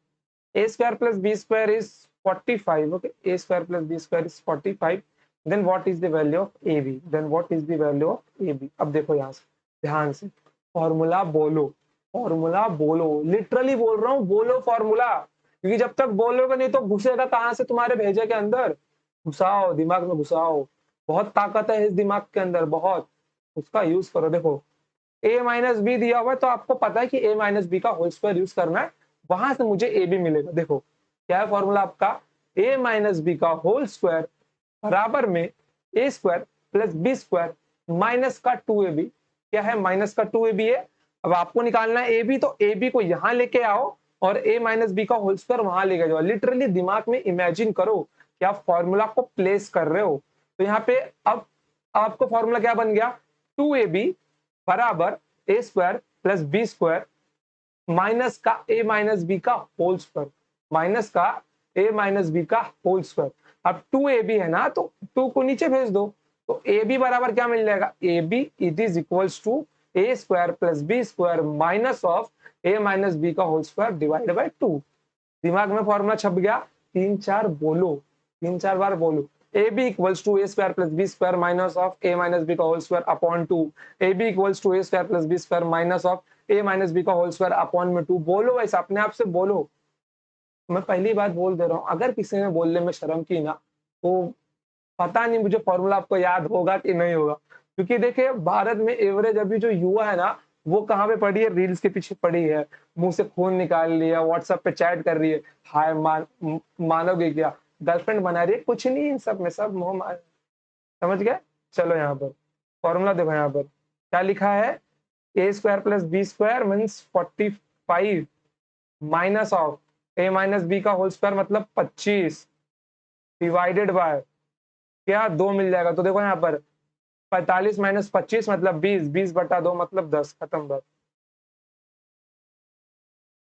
a square plus b square is 45, okay, a square plus b square is 45, then what is the value of ab, then what is the value of ab। अब देखो यहाँ से ध्यान से, formula बोलो, formula बोलो, literally बोल रहा हूँ बोलो फॉर्मूला, क्योंकि जब तक बोलोगे नहीं तो घुसेगा कहाँ से तुम्हारे भेजे के अंदर, घुसाओ दिमाग में घुसाओ, बहुत ताकत है इस दिमाग के अंदर बहुत, उसका यूज करो। देखो a माइनस बी दिया हुआ है तो आपको पता है कि a माइनस बी का होल स्क्वायर यूज करना है, वहां से मुझे ए बी मिलेगा। देखो क्या है फॉर्मूला आपका, a माइनस बी का होल स्क्वायर बराबर में A square plus B square minus का 2ab, क्या है माइनस का 2ab है। अब आपको निकालना है ए बी, तो ए बी को यहां लेके आओ और a माइनस बी का होल स्क्वायर वहां लेके जाओ, लिटरली दिमाग में इमेजिन करो कि आप फॉर्मूला को प्लेस कर रहे हो। तो यहाँ पे अब आपको फॉर्मूला क्या बन गया, 2ab बराबर A square plus B square minus का ए माइनस बी का होल स्क्वायर, माइनस का ए माइनस बी का होल स्क्वायर। अब 2ab है ना, तो 2 को नीचे भेज दो, तो ए बी बराबर क्या मिल जाएगा, A B it is equals to A square plus B square minus of A minus B का होल स्क्वायर डिवाइड बाई 2। दिमाग में फॉर्मूला छप गया, 3-4 बोलो, 3-4 बार बोलो, A B equals to A square plus B square minus of A minus B का whole square upon 2, A B equals to A square plus B square minus of A minus B का whole square upon में 2। बोलो वैसे अपने आप से बोलो। मैं पहली बात बोल दे रहा हूँ, अगर किसी ने बोलने में शर्म की ना, तो पता नहीं मुझे फॉर्मूला आपको याद होगा कि नहीं होगा, क्योंकि देखिए भारत में एवरेज अभी जो युवा है ना, वो कहाँ पे पड़ी है, रील्स के पीछे पड़ी है, मुंह से खून निकाल लिया, व्हाट्सएप पे चैट कर रही है, हाय मानोगे क्या, गर्लफ्रेंड बना रही है, कुछ नहीं इन सब में, सब मोह माया। समझ गए। चलो यहाँ पर फॉर्मूला देखो, यहाँ पर क्या लिखा है, A square plus B square means 45 minus of A minus B का होल स्क्वायर मतलब 25 डिवाइडेड बाय क्या 2 मिल जाएगा। तो देखो यहाँ पर 45 माइनस 25 मतलब 20, 20 बटा 2 मतलब 10, खत्म बात।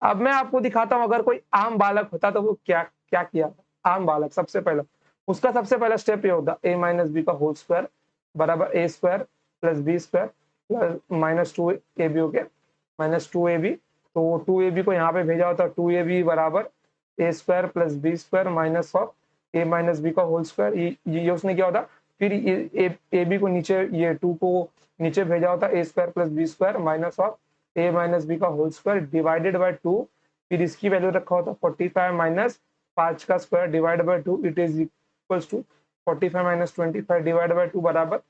अब मैं आपको दिखाता हूं अगर कोई आम बालक होता तो वो क्या क्या किया। आम बालक सबसे पहला, उसका सबसे पहला स्टेप ये होता, ए माइनस बी का होल स्क्वायर बराबर A square plus B square plus minus 2ab, okay minus 2ab, तो 2ab को यहाँ पे भेजा होता, 2ab बराबर A square plus B square minus of A minus B का होल स्क्वायर, ये उसने क्या होता फिर ए बी को नीचे, ये 2 को नीचे भेजा होता है, A square plus B square minus of A minus B का होल स्क्वायर डिवाइडेड बाय 2। फिर इसकी वैल्यू रखा होता है 45 माइनस 5 का square divide by 2, it is equals to 45 minus 25 divide by 2 बराबर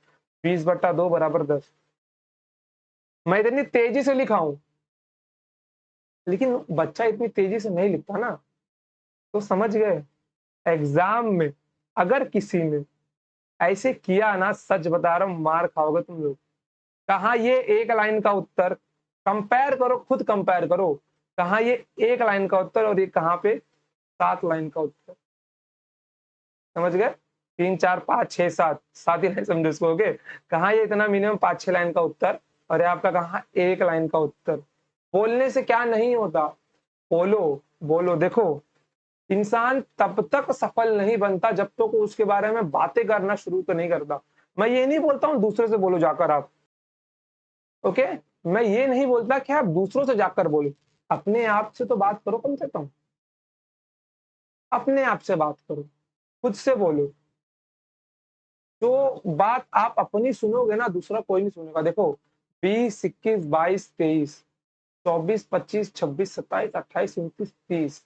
20/2 बराबर 10। मैं इतनी तेजी से लिखा हूं, लेकिन बच्चा इतनी तेजी से नहीं लिखता ना, तो समझ गए। एग्जाम में अगर किसी ने ऐसे किया ना, सच बता रहा हूं, मार खाओगे तुम लोग। कहा ये एक लाइन का उत्तर, कंपेयर करो, खुद कंपेयर करो, कहा ये एक लाइन का उत्तर और ये कहां पे 7 लाइन का उत्तर। समझ गए, 3 4 5 6 7 7 ही लाइन समझो इसको। ओके, कहा ये इतना मिनिमम 5 6 लाइन का उत्तर, और ये आपका कहा एक लाइन का उत्तर। बोलने से क्या नहीं होता, बोलो बोलो। देखो, इंसान तब तक सफल नहीं बनता जब तक तो उसके बारे में बातें करना शुरू तो नहीं करता। मैं ये नहीं बोलता हूं दूसरे से बोलो जाकर आप, ओके, मैं ये नहीं बोलता कि आप दूसरों से जाकर बोलो, अपने आप से तो बात करो, कम से कम अपने आप से बात करो, खुद से बोलो। जो बात आप अपनी सुनोगे ना, दूसरा कोई नहीं सुनेगा। देखो, 20 21 22 23 24 25 26 27 28 29 30,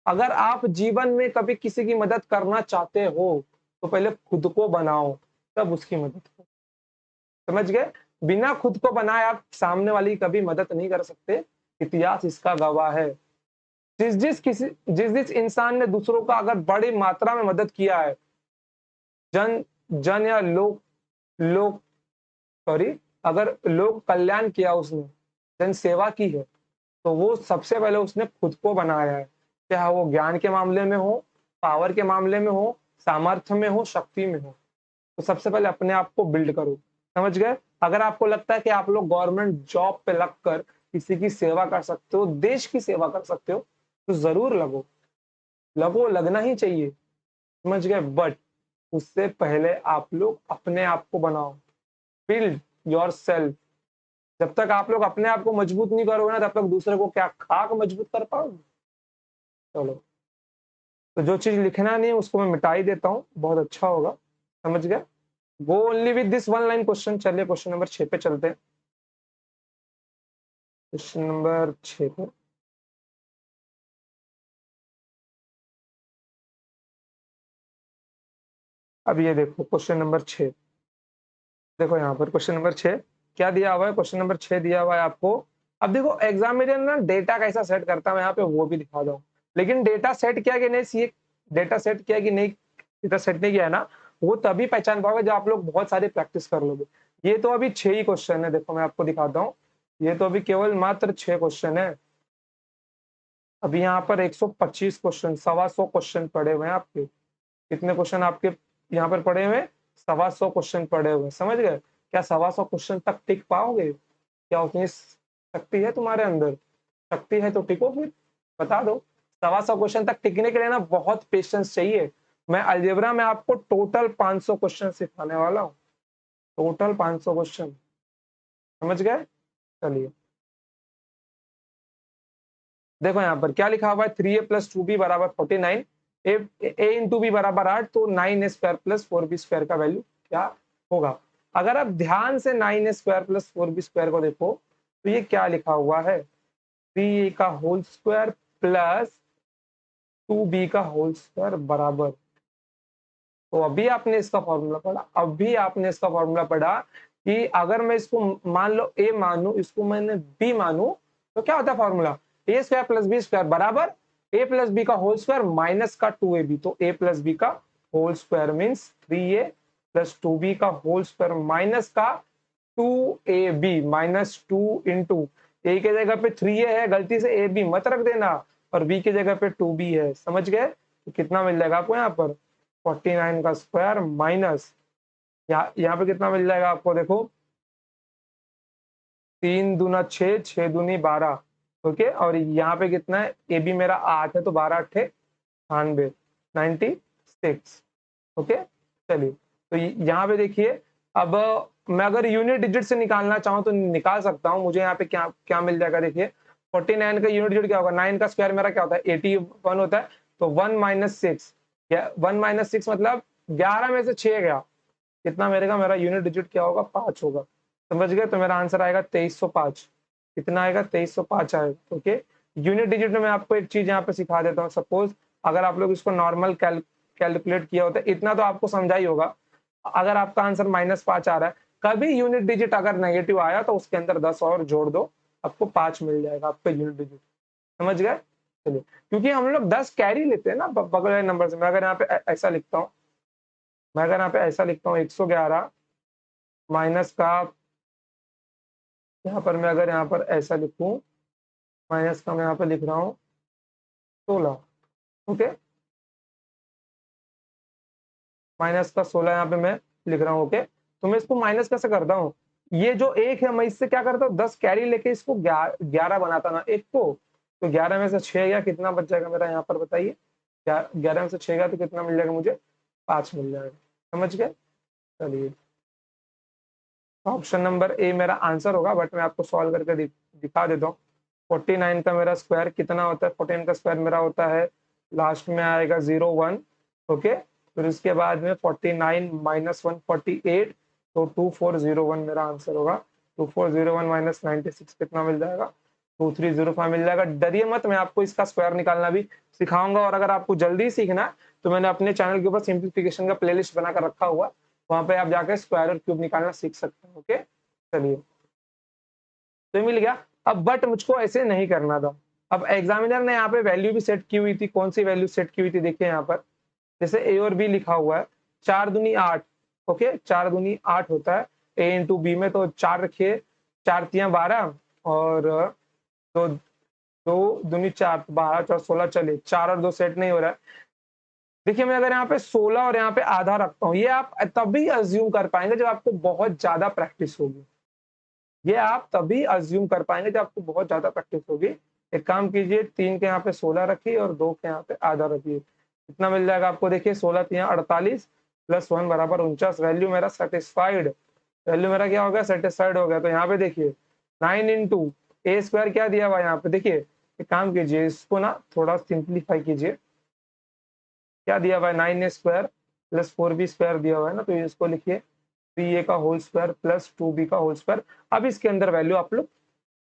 अगर आप जीवन में कभी किसी की मदद करना चाहते हो तो पहले खुद को बनाओ, तब उसकी मदद करो। समझ गए, बिना खुद को बनाए आप सामने वाली की कभी मदद नहीं कर सकते, इतिहास इसका गवाह है। जिस जिस इंसान ने दूसरों का अगर बड़ी मात्रा में मदद किया है, जन जन या लोक लोक सॉरी अगर लोक कल्याण किया उसने, जन सेवा की है, तो वो सबसे पहले उसने खुद को बनाया है। चाहे वो ज्ञान के मामले में हो, पावर के मामले में हो, सामर्थ्य में हो, शक्ति में हो, तो सबसे पहले अपने आप को बिल्ड करो। समझ गए। अगर आपको लगता है कि आप लोग गवर्नमेंट जॉब पे लगकर किसी की सेवा कर सकते हो, देश की सेवा कर सकते हो, तो जरूर लगो, लगो, लगना ही चाहिए। समझ गए। बट उससे पहले आप लोग अपने आप को बनाओ, बिल्ड योर सेल्फ। जब तक आप लोग अपने आप को मजबूत नहीं करोगे ना, तब तक दूसरे को क्या खाक मजबूत कर पाओगे। चलो, तो जो चीज लिखना नहीं है उसको मैं मिटा ही देता हूँ, बहुत अच्छा होगा। समझ गए। Go only with this one line question. चलिए क्वेश्चन नंबर 6 पे चलते हैं। क्वेश्चन नंबर 6 पे अब ये देखो, क्वेश्चन नंबर 6 देखो, यहाँ पर क्वेश्चन नंबर 6 क्या दिया हुआ है। क्वेश्चन नंबर 6 दिया हुआ है आपको। अब देखो, एग्जामिनर ना डेटा कैसा सेट करता है, मैं यहाँ पे वो भी दिखा दूं। लेकिन डेटा सेट किया कि नहीं, सी डेटा सेट किया कि नहीं, डेटा सेट नहीं किया है ना, वो तभी पहचान पाओगे जब आप लोग बहुत सारी प्रैक्टिस कर लोगे। ये तो अभी 6 ही क्वेश्चन है, देखो मैं आपको दिखाता हूँ। ये तो अभी केवल मात्र 6 क्वेश्चन है। अभी यहाँ पर 125 क्वेश्चन, 125 क्वेश्चन पड़े हुए हैं आपके। कितने क्वेश्चन आपके यहाँ पर पड़े हुए? 125 क्वेश्चन पड़े हुए हैं। समझ गए। क्या 125 क्वेश्चन तक टिक पाओगे? क्या उतनी शक्ति है तुम्हारे अंदर? शक्ति है तो टिको, फिर बता दो। 125 क्वेश्चन तक टिकने के लिए ना बहुत पेशेंस चाहिए। मैं अलजेब्रा में आपको टोटल 500 क्वेश्चन सिखाने वाला हूँ, टोटल 500 क्वेश्चन। समझ गए। चलिए देखो, यहाँ पर क्या लिखा हुआ है, 3a प्लस 2b बराबर 49, ए इंटू बी बराबर 8, तो 9a square plus 4b square का वैल्यू क्या होगा। अगर आप ध्यान से 9a square plus 4b square को देखो, तो ये क्या लिखा हुआ है, 3a का होल स्क्वायर प्लस 2b का होल स्क्वायर बराबर। तो अभी आपने इसका फॉर्मूला पढ़ा, अभी आपने इसका फॉर्मूला पढ़ा कि अगर मैं इसको मान लो ए मानू, इसको मैंने बी मानू, तो क्या होता है formula, A square plus B square बराबर ए प्लस बी का होल स्क्वायर माइनस का 2ab। तो ए प्लस बी का whole square means 3a plus 2b का होल स्क्वायर माइनस का 2ab माइनस 2 इंटू ए के जगह पे 3a है, गलती से ए बी मत रख देना, और बी की जगह पे 2b है। समझ गए। तो कितना मिल जाएगा आपको यहाँ पर, 49 का स्क्वायर माइनस यहाँ पे कितना मिल जाएगा आपको, देखो 3 दूना 6, 6 दूनी 12। ओके, और यहाँ पे कितना है, ए बी मेरा 8 है, तो 12 8 98, 96। ओके, चलिए तो यहाँ पे देखिए, अब मैं अगर यूनिट डिजिट से निकालना चाहूँ तो निकाल सकता हूँ। मुझे यहाँ पे क्या क्या मिल जाएगा, देखिए 49 का यूनिट डिजिट क्या होगा, 9 का स्क्वायर मेरा क्या होता है 81 होता है, तो 1 माइनस 6, 1 माइनस 6 मतलब 11 में से 6 गया, कितना मिलेगा, मेरा यूनिट डिजिट क्या होगा, 5 होगा। समझ गए, तो मेरा आंसर आएगा 2305। कितना आएगा, 2305 आएगा। ओके, यूनिट डिजिट में मैं आपको एक चीज यहाँ पे सिखा देता हूँ। सपोज अगर आप लोग इसको नॉर्मल कैलकुलेट किया होता है, इतना तो आपको समझा ही होगा। अगर आपका आंसर -5 आ रहा है, कभी यूनिट डिजिट अगर नेगेटिव आया तो उसके अंदर 10 और जोड़ दो, आपको 5 मिल जाएगा आपका यूनिट डिजिट। समझ गए, चलिए। क्योंकि हम लोग 10 कैरी लेते हैं ना बगल वाले नंबर से। मैं अगर यहाँ पे ऐसा लिखता हूँ, मैं अगर यहाँ पे ऐसा लिखता हूँ 111 माइनस का, यहाँ पर मैं अगर यहाँ पर ऐसा लिखूं, माइनस का मैं यहाँ पे लिख रहा हूँ 16। ओके, माइनस का 16 यहाँ पे मैं लिख रहा हूँ। ओके, तो मैं इसको माइनस कैसे करता हूँ, ये जो एक है मैं इससे क्या करता हूँ, 10 कैरी लेके इसको 11 बनाता ना एक को, तो 11 में से 6 गया, कितना बच जाएगा मेरा यहाँ पर बताइए। 11 में से 6 गया तो कितना मिल जाएगा मुझे, 5 मिल जाएगा। समझ गए, चलिए। ऑप्शन नंबर ए मेरा आंसर होगा, बट मैं आपको सॉल्व करके दिखा देता हूँ। 49 का मेरा स्क्वायर कितना होता है, 49 का स्क्वायर मेरा होता है, लास्ट में आएगा 01। ओके, फिर उसके बाद में 49 माइनस 148, तो 2401 मेरा आंसर होगा। 2401 माइनस 96 कितना मिल जाएगा, 2305 मिल जाएगा। डरिए मत, मैं आपको इसका स्क्वायर निकालना भी सिखाऊंगा। और अगर आपको जल्दी सीखना है तो मैंने अपने चैनल के ऊपर सिंप्लीफिकेशन का प्लेलिस्ट बनाकर रखा हुआ, वहां पे आप जाकर स्क्वायर और क्यूब निकालना सीख सकते हैं। ओके, चलिए, तो मिल गया। अब बट मुझको ऐसे नहीं करना था। अब एग्जामिनर ने यहाँ पे वैल्यू भी सेट की हुई थी। कौन सी वैल्यू सेट की हुई थी, देखिए यहाँ पर जैसे ए और बी लिखा हुआ है, 4 दूनी 8। ओके, 4 दूनी 8 होता है ए इंटू बी में, तो 4 रखिए, 4 तियां 12 और दो, 2 दूनी 4, 12 4 16। चलिए, 4 और 2 सेट नहीं हो रहा है। देखिए, मैं अगर यहाँ पे 16 और यहाँ पे आधा रखता हूँ, ये आप तभी अज्यूम कर पाएंगे जब आपको बहुत ज्यादा प्रैक्टिस होगी। ये आप तभी अज्यूम कर पाएंगे जब आपको बहुत ज्यादा प्रैक्टिस होगी। एक काम कीजिए, 3 के यहाँ पे 16 रखिए और 2 के यहाँ पे आधा रखिए। कितना मिल जाएगा आपको, देखिए 16 तियां 48 प्लस 1 बराबर 49। वैल्यू मेरा सेटिस्फाइड, वैल्यू मेरा क्या हो गया, सेटिस्फाइड हो गया। तो यहाँ पे देखिए 9 इंटू ए स्क्वायर क्या दिया हुआ है यहाँ पे, देखिए एक काम कीजिए, इसको ना थोड़ा सिंप्लीफाई कीजिए। क्या दिया हुआ है, 9 ए स्क्वायर प्लस 4 बी स्क्वायर दिया हुआ है ना, तो इसको लिखिए 3a का होल स्क्वायर प्लस 2b का होल स्क्वायर। अब इसके अंदर वैल्यू आप लोग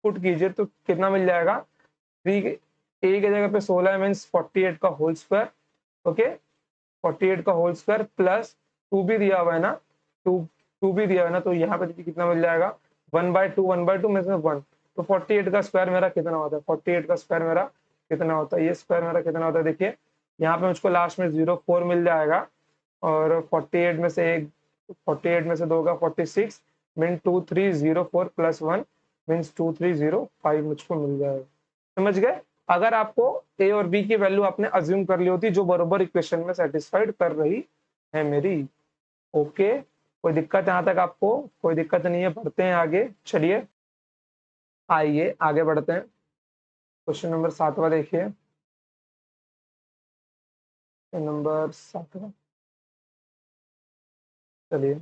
पुट कीजिए तो कितना मिल जाएगा, 3 ए की जगह पे 16 मीन्स 48 का होल स्क्वायर। ओके, 48 का होल स्क्वायर प्लस 2b दिया हुआ है ना, 2b दिया हुआ है ना, तो यहाँ पे देखिए कितना मिल जाएगा, 1/2 1/2 में से 1। तो 48 का स्क्वायर मेरा कितना होता है, 48 का स्क्वायर मेरा कितना होता है, ये स्क्वायर मेरा कितना होता है, देखिए यहाँ पे मुझको लास्ट में 04 मिल जाएगा। और 48 में से एक, 48 में से 2 का 46 मीन 2304 प्लस 1 मीन्स 2305 मुझको मिल जाएगा। समझ गए, अगर आपको ए और बी की वैल्यू आपने अज्यूम कर ली होती जो बरोबर इक्वेशन में सेटिस्फाइड कर रही है मेरी। ओके, कोई दिक्कत यहाँ तक आपको, कोई दिक्कत नहीं है, बढ़ते हैं आगे। चलिए, आइए आगे बढ़ते हैं। क्वेश्चन नंबर 7वां देखिए, नंबर 7वां, चलिए।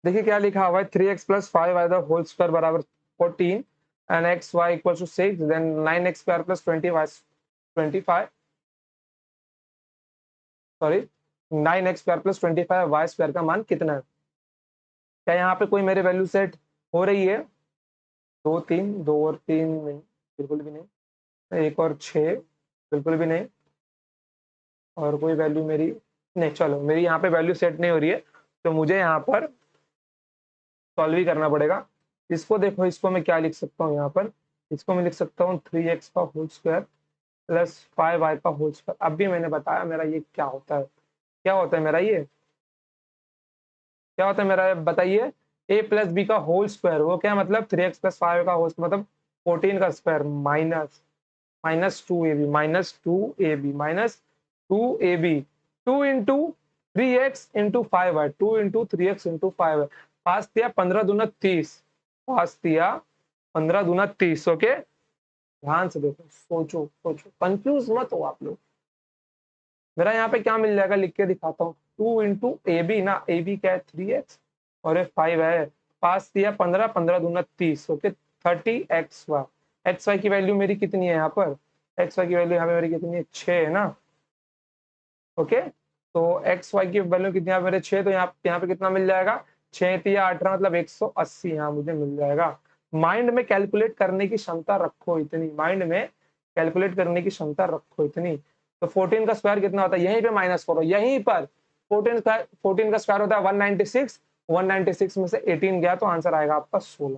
देखिए क्या लिखा हुआ है, 3x plus 5y the whole square बराबर 14 and X Y equal to 6, then 9x square plus 25, sorry 9x square plus 25 Y square का मान कितना है। क्या यहाँ पे कोई मेरे वैल्यू सेट हो रही है, 2 3, 2 और 3 नहीं, बिल्कुल भी नहीं। 1 और 6 बिल्कुल भी नहीं। और कोई वैल्यू मेरी नहीं, चलो मेरी यहाँ पे वैल्यू सेट नहीं हो रही है, तो मुझे यहाँ पर सॉल्व ही करना पड़ेगा। इसको देखो, इसको मैं क्या लिख सकता हूँ यहाँ पर, इसको मैं लिख सकता हूँ 3x का होल स्क्वायर प्लस 5y का होल स्क्वायर। अब भी मैंने बताया मेरा ये क्या होता है, क्या होता है मेरा ये, क्या होता है मेरा, बताइए। ए प्लस बी का होल स्क्वायर, वो क्या मतलब 3x प्लस 5 का होल स्क्वायर मतलब 14 का square minus minus 2ab minus 2ab 2 into 3x into 5y, 2 into 3x into 5y। 5 दिया 15 दूना 30, 5 दिया 15 दूना 30। ओके, ध्यान से देखो, सोचो सोचो, कंफ्यूज मत हो आप लोग। मेरा यहाँ पे क्या मिल जाएगा, लिख के दिखाता हूँ। 2 इंटू ए बी ना, ए बी क्या है 3x और ये 5 है। 5 दिया 15, 15 दूना 30। Okay, 30xy। एक्स वाई की वैल्यू मेरी कितनी है यहाँ पर, एक्स वाई की वैल्यू यहाँ पे मेरी कितनी है, 6 है ना। ओके, तो एक्स वाई की वैल्यू कितनी है मेरे 6, तो यहाँ पे कितना मिल जाएगा 6 या 18 मतलब 180 यहाँ मुझे मिल जाएगा। माइंड में कैलकुलेट करने की क्षमता रखो इतनी, माइंड में कैलकुलेट करने की क्षमता रखो इतनी। तो 14 का स्क्वायर कितना होता है, यहीं पे माइनस करो, यहीं पर 14 का स्क्वायर होता है 196, 196 में से 18 गया तो आंसर आएगा आपका 16।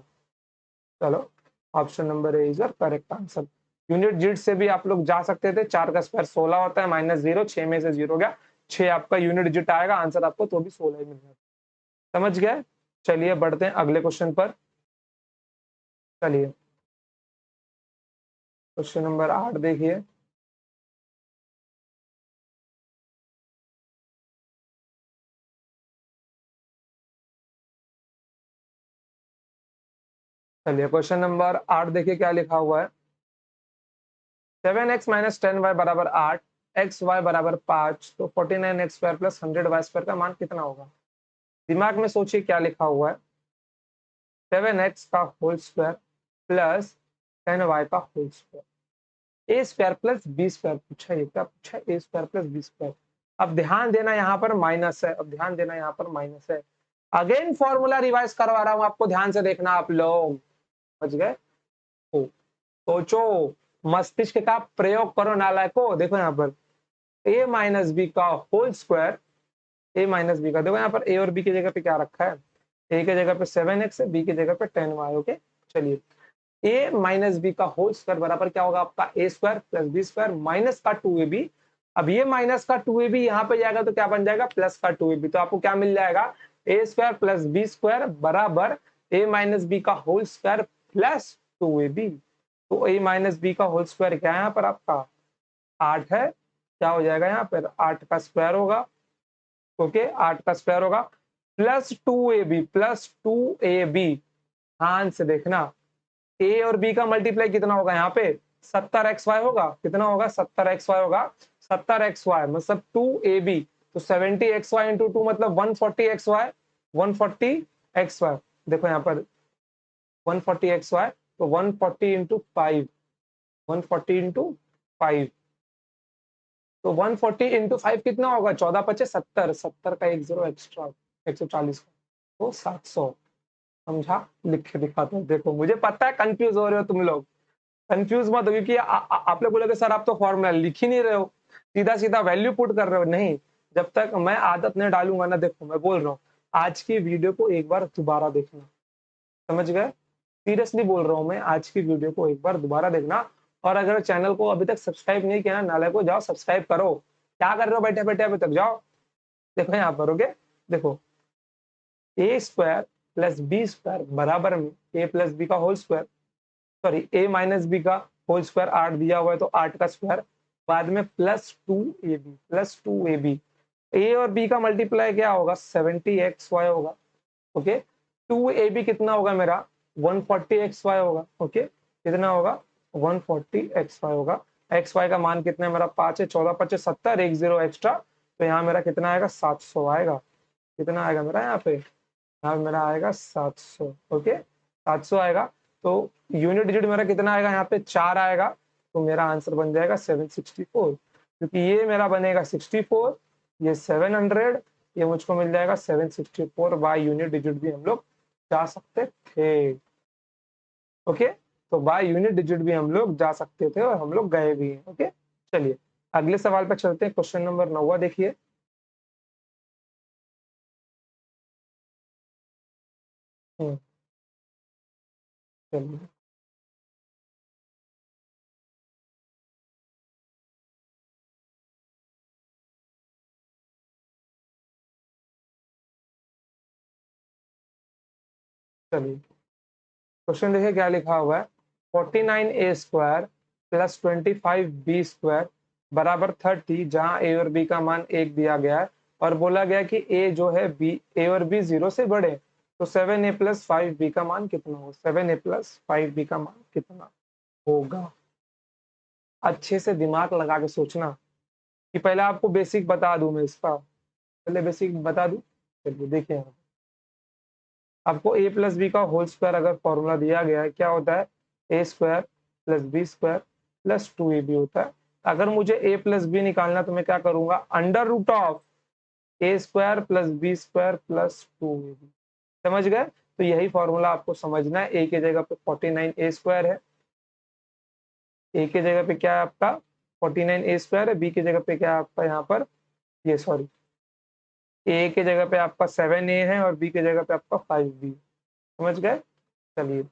चलो, option number A is your correct answer. Unit जिट से भी आप लोग जा सकते थे, 4 का स्क्वायर 16 होता है, माइनस 0, 6 में से 0 गया, 6 आपका यूनिट जिट आएगा, आंसर आपको तो भी 16 ही मिल जाएगा। समझ गए? चलिए बढ़ते हैं अगले क्वेश्चन पर। चलिए क्वेश्चन नंबर 8 देखिए। चलिए क्वेश्चन नंबर 8 देखिए क्या लिखा हुआ है। 7x माइनस 10y बराबर 8, एक्स वाई बराबर 5, तो 49x square plus 100y square का मान कितना होगा? दिमाग में सोचिए क्या लिखा हुआ है। 7x का होल स्क्वायर प्लस 10y का whole square, A square plus B square पूछा, ये क्या पूछा, ए स्क्वायर प्लस बी स्क्वायर। अब ध्यान देना यहाँ पर माइनस है, अब ध्यान देना यहाँ पर माइनस है। अगेन फॉर्मूला रिवाइज करवा रहा हूँ आपको, ध्यान से देखना आप लोग, समझ गए? सोचो, मस्तिष्क का प्रयोग करो नालायको। देखो यहाँ पर a माइनस बी का whole square, a minus B का, देखो यहाँ पर a और b की जगह पे क्या रखा है, a की जगह पे 7x है, b की जगह पे 10y। ओके, चलिए a माइनस बी का होल स्क्वायर बराबर क्या होगा आपका a square plus B square minus का 2ab। अब ये माइनस का 2ab यहाँ पे जाएगा तो क्या बन जाएगा प्लस का 2ab, तो आपको क्या मिल जाएगा a square plus B square बराबर a माइनस बी का होल स्क्वायर प्लस 2ab। तो a माइनस बी का होल स्क्वायर क्या है यहाँ पर आपका 8 है, क्या हो जाएगा यहाँ पर 8 का स्क्वायर होगा। ओके, 8 का स्क्वायर होगा प्लस 2ab, प्लस 2ab। ध्यान से देखना, ए और बी का मल्टीप्लाई कितना होगा यहाँ पे 70xy होगा, कितना होगा 70xy होगा, 70xy मतलब 2ab, तो 70xy इंटू 2 मतलब 140xy, 140xy। देखो यहाँ पर 140xy, तो 140 इंटू 5, 140 इंटू 5, तो 140 इंटू 5 कितना होगा 14 पचे 70, 70 का एक जीरो एक्स्ट्रा 140 का, तो 700। समझा? लिख के दिखाता हूँ, देखो मुझे पता है कंफ्यूज हो रहे हो तुम लोग, कंफ्यूज मत हो, क्योंकि आप लोग बोलोगे सर आप तो फॉर्मूला लिख ही नहीं रहे हो, सीधा सीधा वैल्यू पुट कर रहे हो। नहीं, जब तक मैं आदत नहीं डालूंगा ना, देखो मैं बोल रहा हूँ, आज की वीडियो को एक बार दोबारा देखना, समझ गए? सीरियसली बोल रहा हूँ मैं, आज की वीडियो को एक बार दोबारा देखना। और अगर चैनल को अभी तक सब्सक्राइब नहीं किया ना, नाले को जाओ सब्सक्राइब करो। क्या कर रहे हो बैठे बैठे अभी तक, जाओ देखो यहाँ पर। ओके, देखो ए स्क्वायर प्लस बी स्क्वायर बराबर में ए प्लस बी का होल स्क्वायर, सॉरी ए माइनस बी का होल स्क्वायर 8 दिया हुआ है तो 8 का स्क्वायर, बाद में प्लस 2ab, प्लस 2ab। ए और बी का मल्टीप्लाई क्या होगा 70xy होगा। ओके, 2ab कितना होगा मेरा 140xy होगा। ओके, कितना होगा 140xy होगा। xy का मान कितना है मेरा 5 है, 14 5 70, एक जीरो एक्स्ट्रा, तो यहाँ मेरा कितना आएगा 700 आएगा। कितना आएगा मेरा यहाँ पे, यहाँ मेरा आएगा 700। ओके, 700 आएगा, तो यूनिट डिजिट मेरा कितना आएगा यहाँ पे 4 आएगा, तो मेरा आंसर बन जाएगा 764, क्योंकि ये मेरा बनेगा 64, ये 700, ये मुझको मिल जाएगा 764। बाय यूनिट डिजिट भी हम लोग जा सकते थे। ओके, तो बाय यूनिट डिजिट भी हम लोग जा सकते थे और हम लोग गए भी हैं। ओके, चलिए अगले सवाल पर चलते हैं। क्वेश्चन नंबर 9 देखिए। चलिए चलिए क्वेश्चन देखिए क्या लिखा हुआ है। 49a square plus 25b square बराबर 30, जहां ए और बी का मान 1 दिया गया है और बोला गया कि ए जो है बी, ए और बी 0 से बड़े, तो 7a प्लस 5b का मान कितना होगा, 7a प्लस 5b का मान कितना होगा? अच्छे से दिमाग लगा के सोचना, कि पहले आपको बेसिक बता दूं मैं इसका, पहले बेसिक बता दूं। चलिए देखिए यहाँ आपको ए प्लस बी का होल स्क्वायर अगर फॉर्मूला दिया गया है, क्या होता है A square plus B square plus 2ab होता है, अगर मुझे ए प्लस बी निकालना तो मैं क्या करूंगा, under root of A square plus B square plus 2ab। समझ गए? तो यही फॉर्मूला आपको समझना है। ए की जगह पे 49 ए स्क्वायर है, ए की जगह पे क्या है आपका 49 ए स्क्वायर है, बी की जगह पे क्या है आपका यहाँ पर, ये सॉरी, ए की जगह पे आपका 7a है और बी की जगह पे आपका 5b। समझ गए? चलिए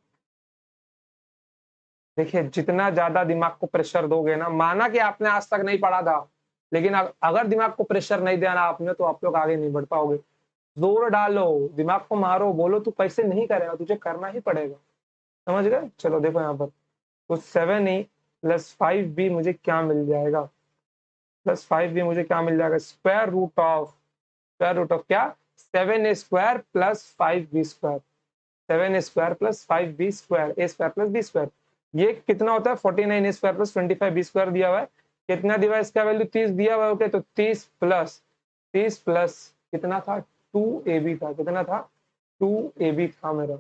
देखिए, जितना ज्यादा दिमाग को प्रेशर दोगे ना, माना कि आपने आज तक नहीं पढ़ा था, लेकिन अगर दिमाग को प्रेशर नहीं देना आपने तो आप लोग आगे नहीं बढ़ पाओगे। जोर डालो, दिमाग को मारो, बोलो तू कैसे नहीं करेगा, तुझे करना ही पड़ेगा। समझ गए? चलो देखो यहाँ पर, तो 7a प्लस 5b मुझे क्या मिल जाएगा, प्लस 5b मुझे क्या मिल जाएगा, स्क्वायर रूट ऑफ क्या, 7a square plus 5b square, 7a square plus 5b square, A square plus B square. ये कितना होता है 49 A square plus 25 B square दिया हुआ है, कितना दिया हुआ है, इसका वैल्यू 30 दिया हुआ है। ओके, तो 30 प्लस कितना था, 2ab था, कितना था 2ab था मेरा।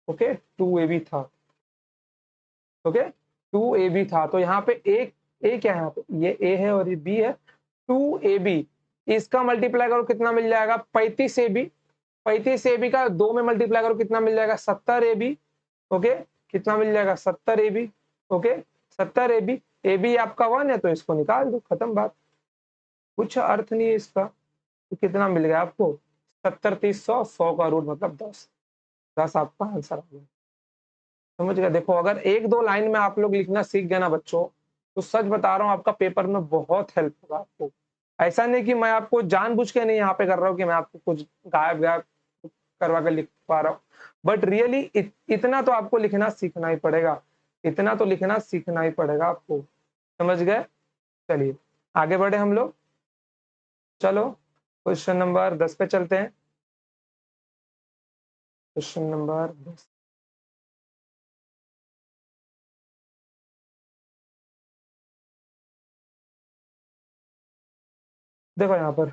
ओके 2ab था, ओके 2ab था। तो यहाँ पे एक ए क्या है, यहाँ पे ये ए है और ये बी है, 2ab, इसका मल्टीप्लाई करो कितना मिल जाएगा 35ab, 35ab का 2 में मल्टीप्लाई करो कितना मिल जाएगा 70ab। ओके, कितना मिल जाएगा 70ab। ओके 70ab, ab आपका 1 है तो इसको निकाल दो, खत्म बात, कुछ अर्थ नहीं है इसका। तो कितना मिल गया आपको 70 30 100, 100 का रूट मतलब 10, 10 आपका आंसर आ गया। समझ गए? देखो अगर एक दो लाइन में आप लोग लिखना सीख गए ना बच्चों, तो सच बता रहा हूँ आपका पेपर में बहुत हेल्प होगा आपको। ऐसा नहीं कि मैं आपको जानबूझ के नहीं यहाँ पे कर रहा हूँ कि मैं आपको कुछ गायब गायब करवा के लिख पा रहा हूँ, बट रियली इतना तो आपको लिखना सीखना ही पड़ेगा, इतना तो लिखना सीखना ही पड़ेगा आपको। समझ गए? चलिए आगे बढ़े हम लोग, चलो क्वेश्चन नंबर 10 पे चलते हैं। क्वेश्चन नंबर 10, देखो यहाँ पर,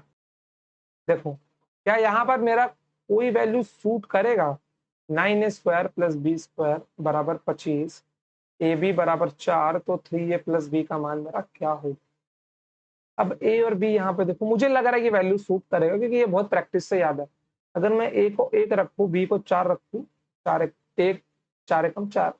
देखो क्या यहाँ पर मेरा कोई वैल्यू सूट करेगा, 9a square plus B square बराबर 25, ए बी बराबर 4, तो 3a प्लस बी का मान मेरा क्या होगा। अब ए और बी यहाँ पे देखो, मुझे लग रहा है कि वैल्यू सूट करेगा क्योंकि ये बहुत प्रैक्टिस से याद है। अगर मैं ए को 1 रखूँ, बी को 4 रखूँ, 4 एक 4 एकम 4,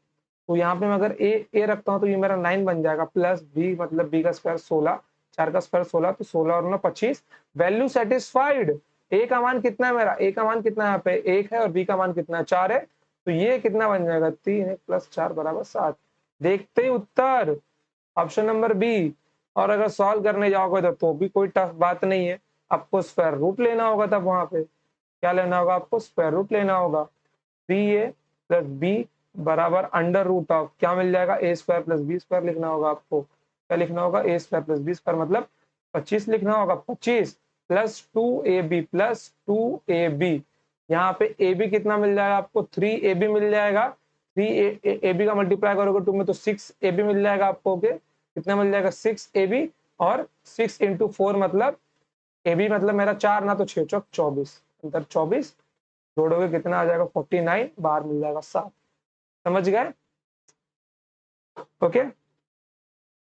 तो यहाँ पे मैं अगर ए रखता हूँ तो ये मेरा 9 बन जाएगा, प्लस बी मतलब बी का स्क्वायर 16, 4 का स्क्वायर 16, तो 16 और 9 25, वैल्यू सेटिस्फाइड। ए का मान कितना है मेरा, ए का मान कितना है यहाँ पे 1 है और बी का मान कितना है 4 है, तो ये कितना बन जाएगा 3 1 प्लस 4 बराबर 7। देखते ही उत्तर ऑप्शन नंबर बी। और अगर सॉल्व करने जाओगे तो भी कोई टफ बात नहीं है, आपको स्क्वायर रूट लेना होगा, तब वहां पे क्या लेना होगा, आपको स्क्वायर रूट लेना होगा। बी ए प्लस बी बराबर अंडर रूट ऑफ क्या मिल जाएगा, ए स्क्वायर प्लस बी स्क्वायर लिखना होगा आपको। क्या लिखना होगा, A square plus B square मतलब 25 लिखना होगा, 25 प्लस 2ab प्लस 2ab, यहाँ पे ए बी कितना मिल जाएगा आपको 3ab मिल जाएगा, 3ab का मल्टीप्लाई करोगे 2 में तो 6ab मिल जाएगा आपको। ओके, कितना मिल जाएगा 6ab, और 6 इंटू 4 मतलब ab मतलब मेरा 4 ना, तो 6 चौक 24, अंदर 24 जोड़ोगे कितना आ जाएगा 49, बाहर मिल जाएगा 7। समझ गए? ओके,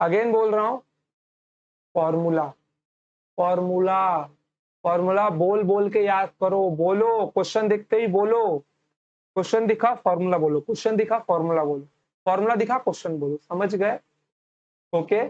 अगेन बोल रहा हूं, फॉर्मूला फॉर्मूला फॉर्मूला बोल बोल के याद करो, बोलो क्वेश्चन दिखते ही बोलो, क्वेश्चन दिखा फॉर्मूला बोलो, क्वेश्चन दिखा फॉर्मूला बोलो, फॉर्मूला दिखा क्वेश्चन बोलो। समझ गए? ओके,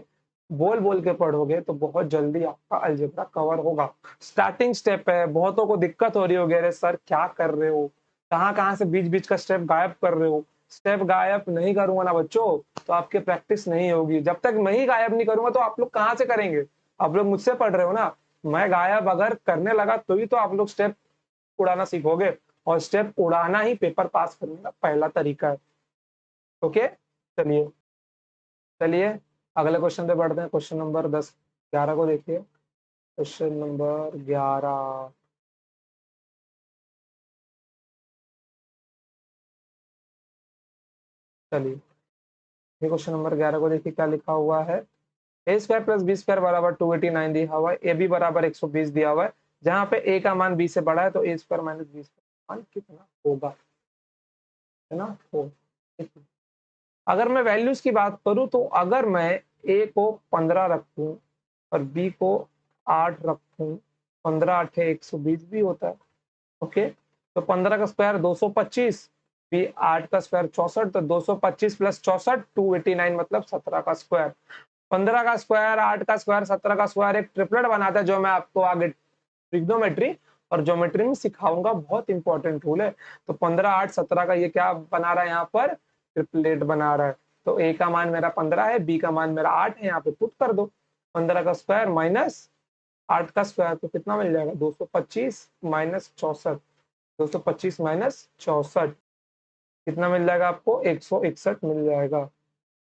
बोल बोल के पढ़ोगे तो बहुत जल्दी आपका अलजेब्रा कवर होगा। स्टार्टिंग स्टेप है, बहुतों को दिक्कत हो रही होगी, अरे सर क्या कर रहे हो, कहाँ कहाँ से बीच बीच का स्टेप गायब कर रहे हो। स्टेप गायब नहीं करूंगा ना बच्चों तो आपकी प्रैक्टिस नहीं होगी, जब तक मैं ही गायब नहीं करूंगा तो आप लोग कहाँ से करेंगे। आप लोग मुझसे पढ़ रहे हो ना, मैं गायब अगर करने लगा तो ही तो आप लोग स्टेप उड़ाना सीखोगे, और स्टेप उड़ाना ही पेपर पास करने का पहला तरीका है। ओके, चलिए चलिए अगले क्वेश्चन पे बढ़ते हैं। क्वेश्चन नंबर 11 को देखिए, क्वेश्चन नंबर 11, चलिए ये क्वेश्चन नंबर 11 को देखिए क्या लिखा हुआ है। A square plus B square बराबर 289 दिया हुआ है, ए बी बराबर 120 दिया हुआ है, जहां पे ए का मान बी से बड़ा है तो A square minus B square मान कितना होगा, है ना। तो अगर मैं वैल्यूज की बात करूं तो अगर मैं ए को 15 रखूं और बी को 8 रखूं, 15 8 120 भी होता है। ओके, तो 15 का स्क्वायर 225, बी 8 का स्क्वायर 64, तो 225 प्लस 64 289 मतलब 17 का स्क्वायर। 15 का स्क्वायर, 8 का स्क्वायर, 17 का स्क्वायर एक ट्रिपलेट बनाता है, जो मैं आपको आगे ट्रिग्नोमेट्री और ज्योमेट्री में सिखाऊंगा, बहुत इंपॉर्टेंट रूल है। तो 15 8 17 का ये क्या बना रहा है, यहाँ पर ट्रिपलेट बना रहा है। तो ए का मान मेरा 15 है, बी का मान मेरा 8 है, यहाँ पे पुट कर दो। 15 का स्क्वायर माइनस 8 का स्क्वायर, तो कितना मिल जाएगा, 225 माइनस 64, 225 माइनस 64 कितना मिल जाएगा आपको, 161 मिल जाएगा।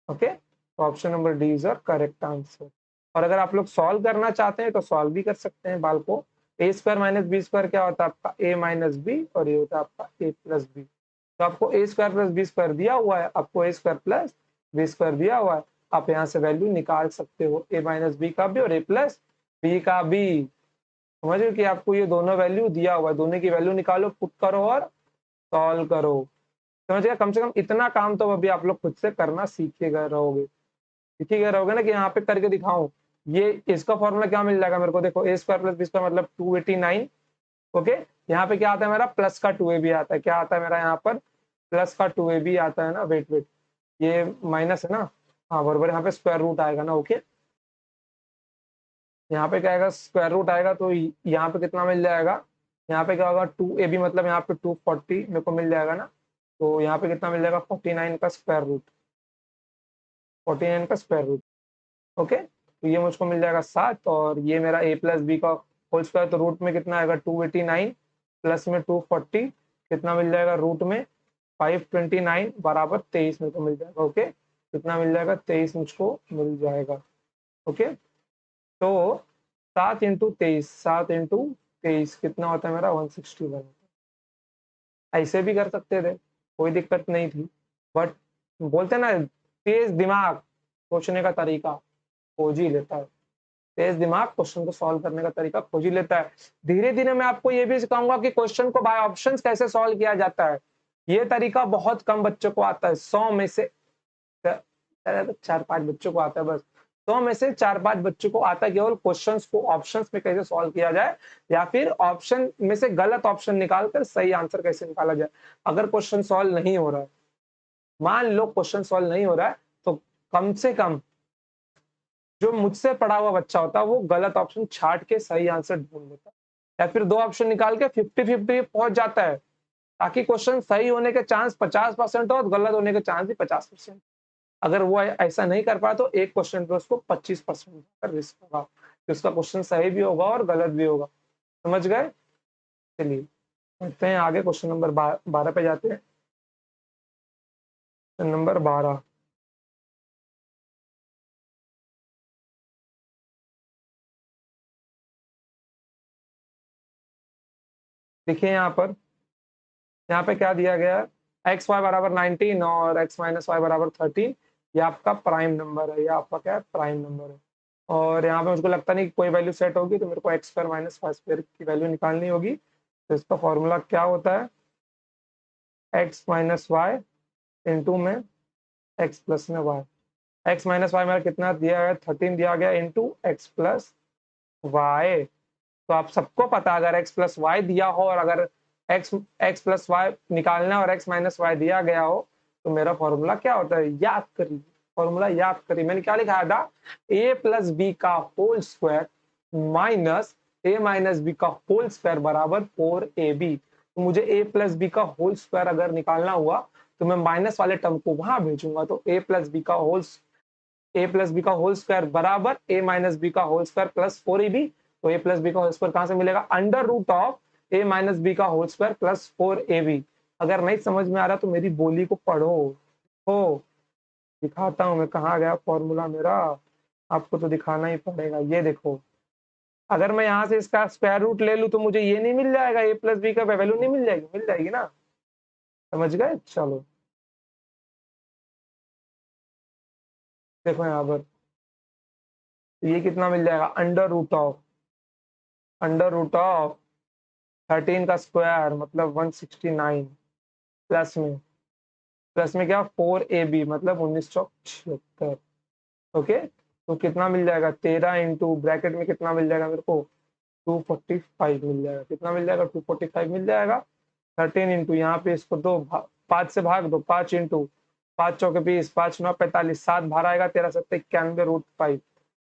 ओके, तो option number D is a correct answer. और अगर आप लोग सॉल्व करना चाहते हैं तो सॉल्व भी कर सकते हैं बाल को। A square minus B square क्या होता है आपका, ए माइनस बी, और ये होता है आपका ए प्लस बी। तो आपको A square plus B square दिया हुआ है, आपको A square plus B square दिया हुआ है, आप यहाँ से वैल्यू निकाल सकते हो, ए माइनस बी का भी और ए प्लस बी का भी। समझ रहे हो कि आपको ये दोनों वैल्यू दिया हुआ है, दोनों की वैल्यू निकालो, पुट करो और सॉल्व करो। समझ गया, कम से कम इतना काम तो अभी आप लोग खुद से करना सीखे गए रहोगे, सीखे गए रहोगे ना, कि यहाँ पे करके दिखाऊं। ये इसका फॉर्मूला क्या मिल जाएगा मेरे को, देखो ए स्क्वायर प्लस बी स्क्वायर मतलब 289। ओके, यहाँ पे क्या आता है मेरा, प्लस का 2a भी आता है, क्या आता है मेरा यहाँ पर, प्लस का 2a भी आता है ना, वेट वेट, ये माइनस है ना, हाँ बराबर, यहाँ पे स्क्वायर रूट आएगा ना। ओके, यहाँ पे क्या आएगा, स्क्वायर रूट आएगा, तो यहाँ पे कितना मिल जाएगा, यहाँ पे क्या होगा, 2ab मतलब यहाँ पे 240 मेरे को मिल जाएगा ना। तो यहाँ पे कितना मिल जाएगा, 49 का स्क्वायर रूट, 49 का स्क्वायर रूट। ओके, तो ये मुझको मिल जाएगा 7, और ये मेरा a प्लस बी का होल स्क्वायर, तो रूट में कितना आएगा, 289 प्लस में 240 कितना मिल जाएगा, रूट में 529 बराबर 23 मेरे को मिल जाएगा। ओके, कितना मिल जाएगा, 23 मुझको मिल जाएगा। ओके, तो 7 × 23, 7 × 23 कितना होता है मेरा, 161। ऐसे भी कर सकते थे, कोई दिक्कत नहीं थी, बट बोलते ना, तेज दिमाग सोचने का तरीका खोज ही लेता है, तेज दिमाग क्वेश्चन को सॉल्व करने का तरीका खोज ही लेता है। धीरे धीरे मैं आपको ये भी सिखाऊंगा कि क्वेश्चन को बाय ऑप्शंस कैसे सॉल्व किया जाता है। ये तरीका बहुत कम बच्चों को आता है, 100 में से 4 5 बच्चों को आता है बस, 100 में से 4 5 बच्चों को आता है केवल क्वेश्चंस को ऑप्शंस में कैसे सॉल्व किया जाए, या फिर ऑप्शन में से गलत ऑप्शन निकालकर सही आंसर कैसे निकाला जाए। अगर क्वेश्चन सॉल्व नहीं हो रहा है, मान लो क्वेश्चन सॉल्व नहीं हो रहा है, तो कम से कम जो मुझसे पढ़ा हुआ बच्चा होता है वो गलत ऑप्शन छाट के सही आंसर ढूंढ लेता है, या फिर 2 ऑप्शन निकाल के 50-50 पहुंच जाता है, ताकि क्वेश्चन सही होने के चांस 50% हो और गलत होने के चांस भी 50%। अगर वो ऐसा नहीं कर पाया तो एक क्वेश्चन पे उसको 25% का रिस्क होगा कि उसका क्वेश्चन सही भी होगा और गलत भी होगा। समझ गए, चलिए बढ़ते हैं आगे, क्वेश्चन नंबर 12 पे जाते हैं। क्वेश्चन नंबर 12, देखिए यहाँ पे क्या दिया गया है, एक्स वाई बराबर 19 और एक्स माइनस वाई बराबर 13, ये आपका प्राइम नंबर है, ये आपका क्या है, प्राइम नंबर है। और यहाँ पे मुझको लगता नहीं कि कोई वैल्यू सेट होगी, तो मेरे को X square minus Y square की वैल्यू निकालनी होगी। तो इसका फॉर्मूला क्या होता है, एक्स माइनस वाई इंटू में एक्स प्लस में वाई। एक्स माइनस वाई मेरा कितना दिया गया, 13 दिया गया, इंटू एक्स प्लस वाई। तो आप सबको पता है, अगर एक्स प्लस वाई दिया हो और अगर एक्स एक्स प्लस वाई निकालना और एक्स माइनस वाई दिया गया हो, तो मेरा फॉर्मूला क्या होता है, याद करिए, फॉर्मूला याद करिए। मैंने क्या लिखा था, ए प्लस बी का होल स्क्वायर माइनस ए माइनस बी का होल स्क्वायर बराबर 4ab। तो मुझे ए प्लस बी का होल स्क्वायर अगर निकालना हुआ, तो मैं माइनस वाले टर्म को वहां भेजूंगा, तो ए प्लस बी का होल स्क्वायर बराबर ए माइनस बी का होल स्क्वायर प्लस 4ab। तो ए प्लस बी का होल स्क्वायर कहां से मिलेगा, under root of A minus B का होल स्क्वायर प्लस 4ab। अगर नहीं समझ में आ रहा तो मेरी बोली को पढ़ो, हो दिखाता हूं मैं, कहाँ गया फॉर्मूला मेरा, आपको तो दिखाना ही पड़ेगा। ये देखो, अगर मैं यहाँ से इसका स्क्वायर रूट ले लूं तो मुझे ये नहीं मिल जाएगा, ए प्लस बी का वैल्यू नहीं मिल जाएगी, मिल जाएगी ना, समझ गए। चलो देखो यहाँ पर, ये कितना मिल जाएगा, अंडर रूट ऑफ 13 का स्क्वायर मतलब 169, प्लस में क्या 4ab मतलब 1976। ओके, तो कितना मिल जाएगा 13 इंटू ब्रैकेट में कितना मिल जाएगा मेरे को 245 मिल जाएगा। कितना मिल जाएगा 245 मिल जाएगा। 13 इंटू यहाँ पे इसको 5 से भाग दो, 5 इंटू 5 चौके 20, 5 9 45, 7 बाहर आएगा 13 7 91 root 5,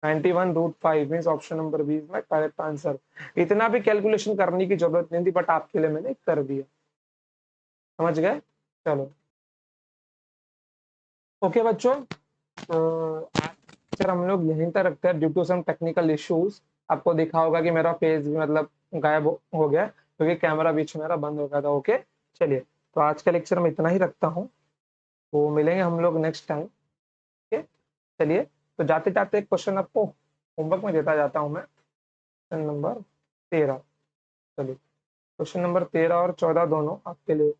91 root 5 means option number B is my correct answer. इतना भी कैलकुलेशन करने की जरूरत नहीं थी बट आपके लिए मैंने कर दिया। समझ गए? चलो ओके बच्चों, सर हम लोग यहीं तक रखते हैं due to some technical issues. आपको दिखा होगा कि मेरा पेज भी मतलब गायब हो गया क्योंकि कैमरा बीच में मेरा बंद हो गया था। ओके चलिए, तो आज का लेक्चर मैं इतना ही रखता हूँ, तो मिलेंगे हम लोग नेक्स्ट टाइम। ओके चलिए, तो जाते जाते एक क्वेश्चन आपको होमवर्क में देता जाता हूँ मैं। Question number 13। चलिए, क्वेश्चन नंबर 13 और 14 दोनों आपके लिए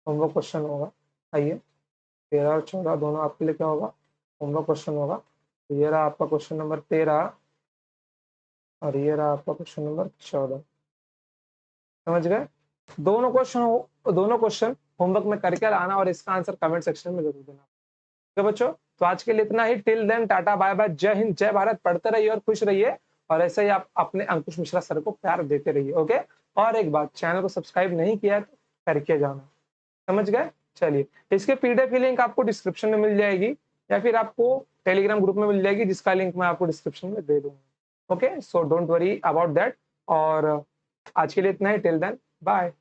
होमवर्क क्वेश्चन होगा। आइए, 13 और 14 दोनों आपके लिए क्या होगा, होमवर्क क्वेश्चन होगा। तो ये रहा आपका क्वेश्चन नंबर 13 और ये रहा आपका क्वेश्चन नंबर 14। समझ गए? दोनों क्वेश्चन होमवर्क में करके लाना और इसका आंसर कमेंट सेक्शन में जरूर देना। तो बच्चों, तो आज के लिए इतना ही। Till then tata bye bye, जय हिंद जय भारत। पढ़ते रहिए और खुश रहिए, और ऐसे ही आप अपने अंकुश मिश्रा सर को प्यार देते रहिए। ओके, और एक बात, चैनल को सब्सक्राइब नहीं किया है तो करके जाना। समझ गए? चलिए, इसके पीडीएफ की लिंक आपको डिस्क्रिप्शन में मिल जाएगी या फिर आपको टेलीग्राम ग्रुप में मिल जाएगी, जिसका लिंक मैं आपको डिस्क्रिप्शन में दे दूंगा। Okay, so don't worry about that. और आज के लिए इतना ही। Till then bye.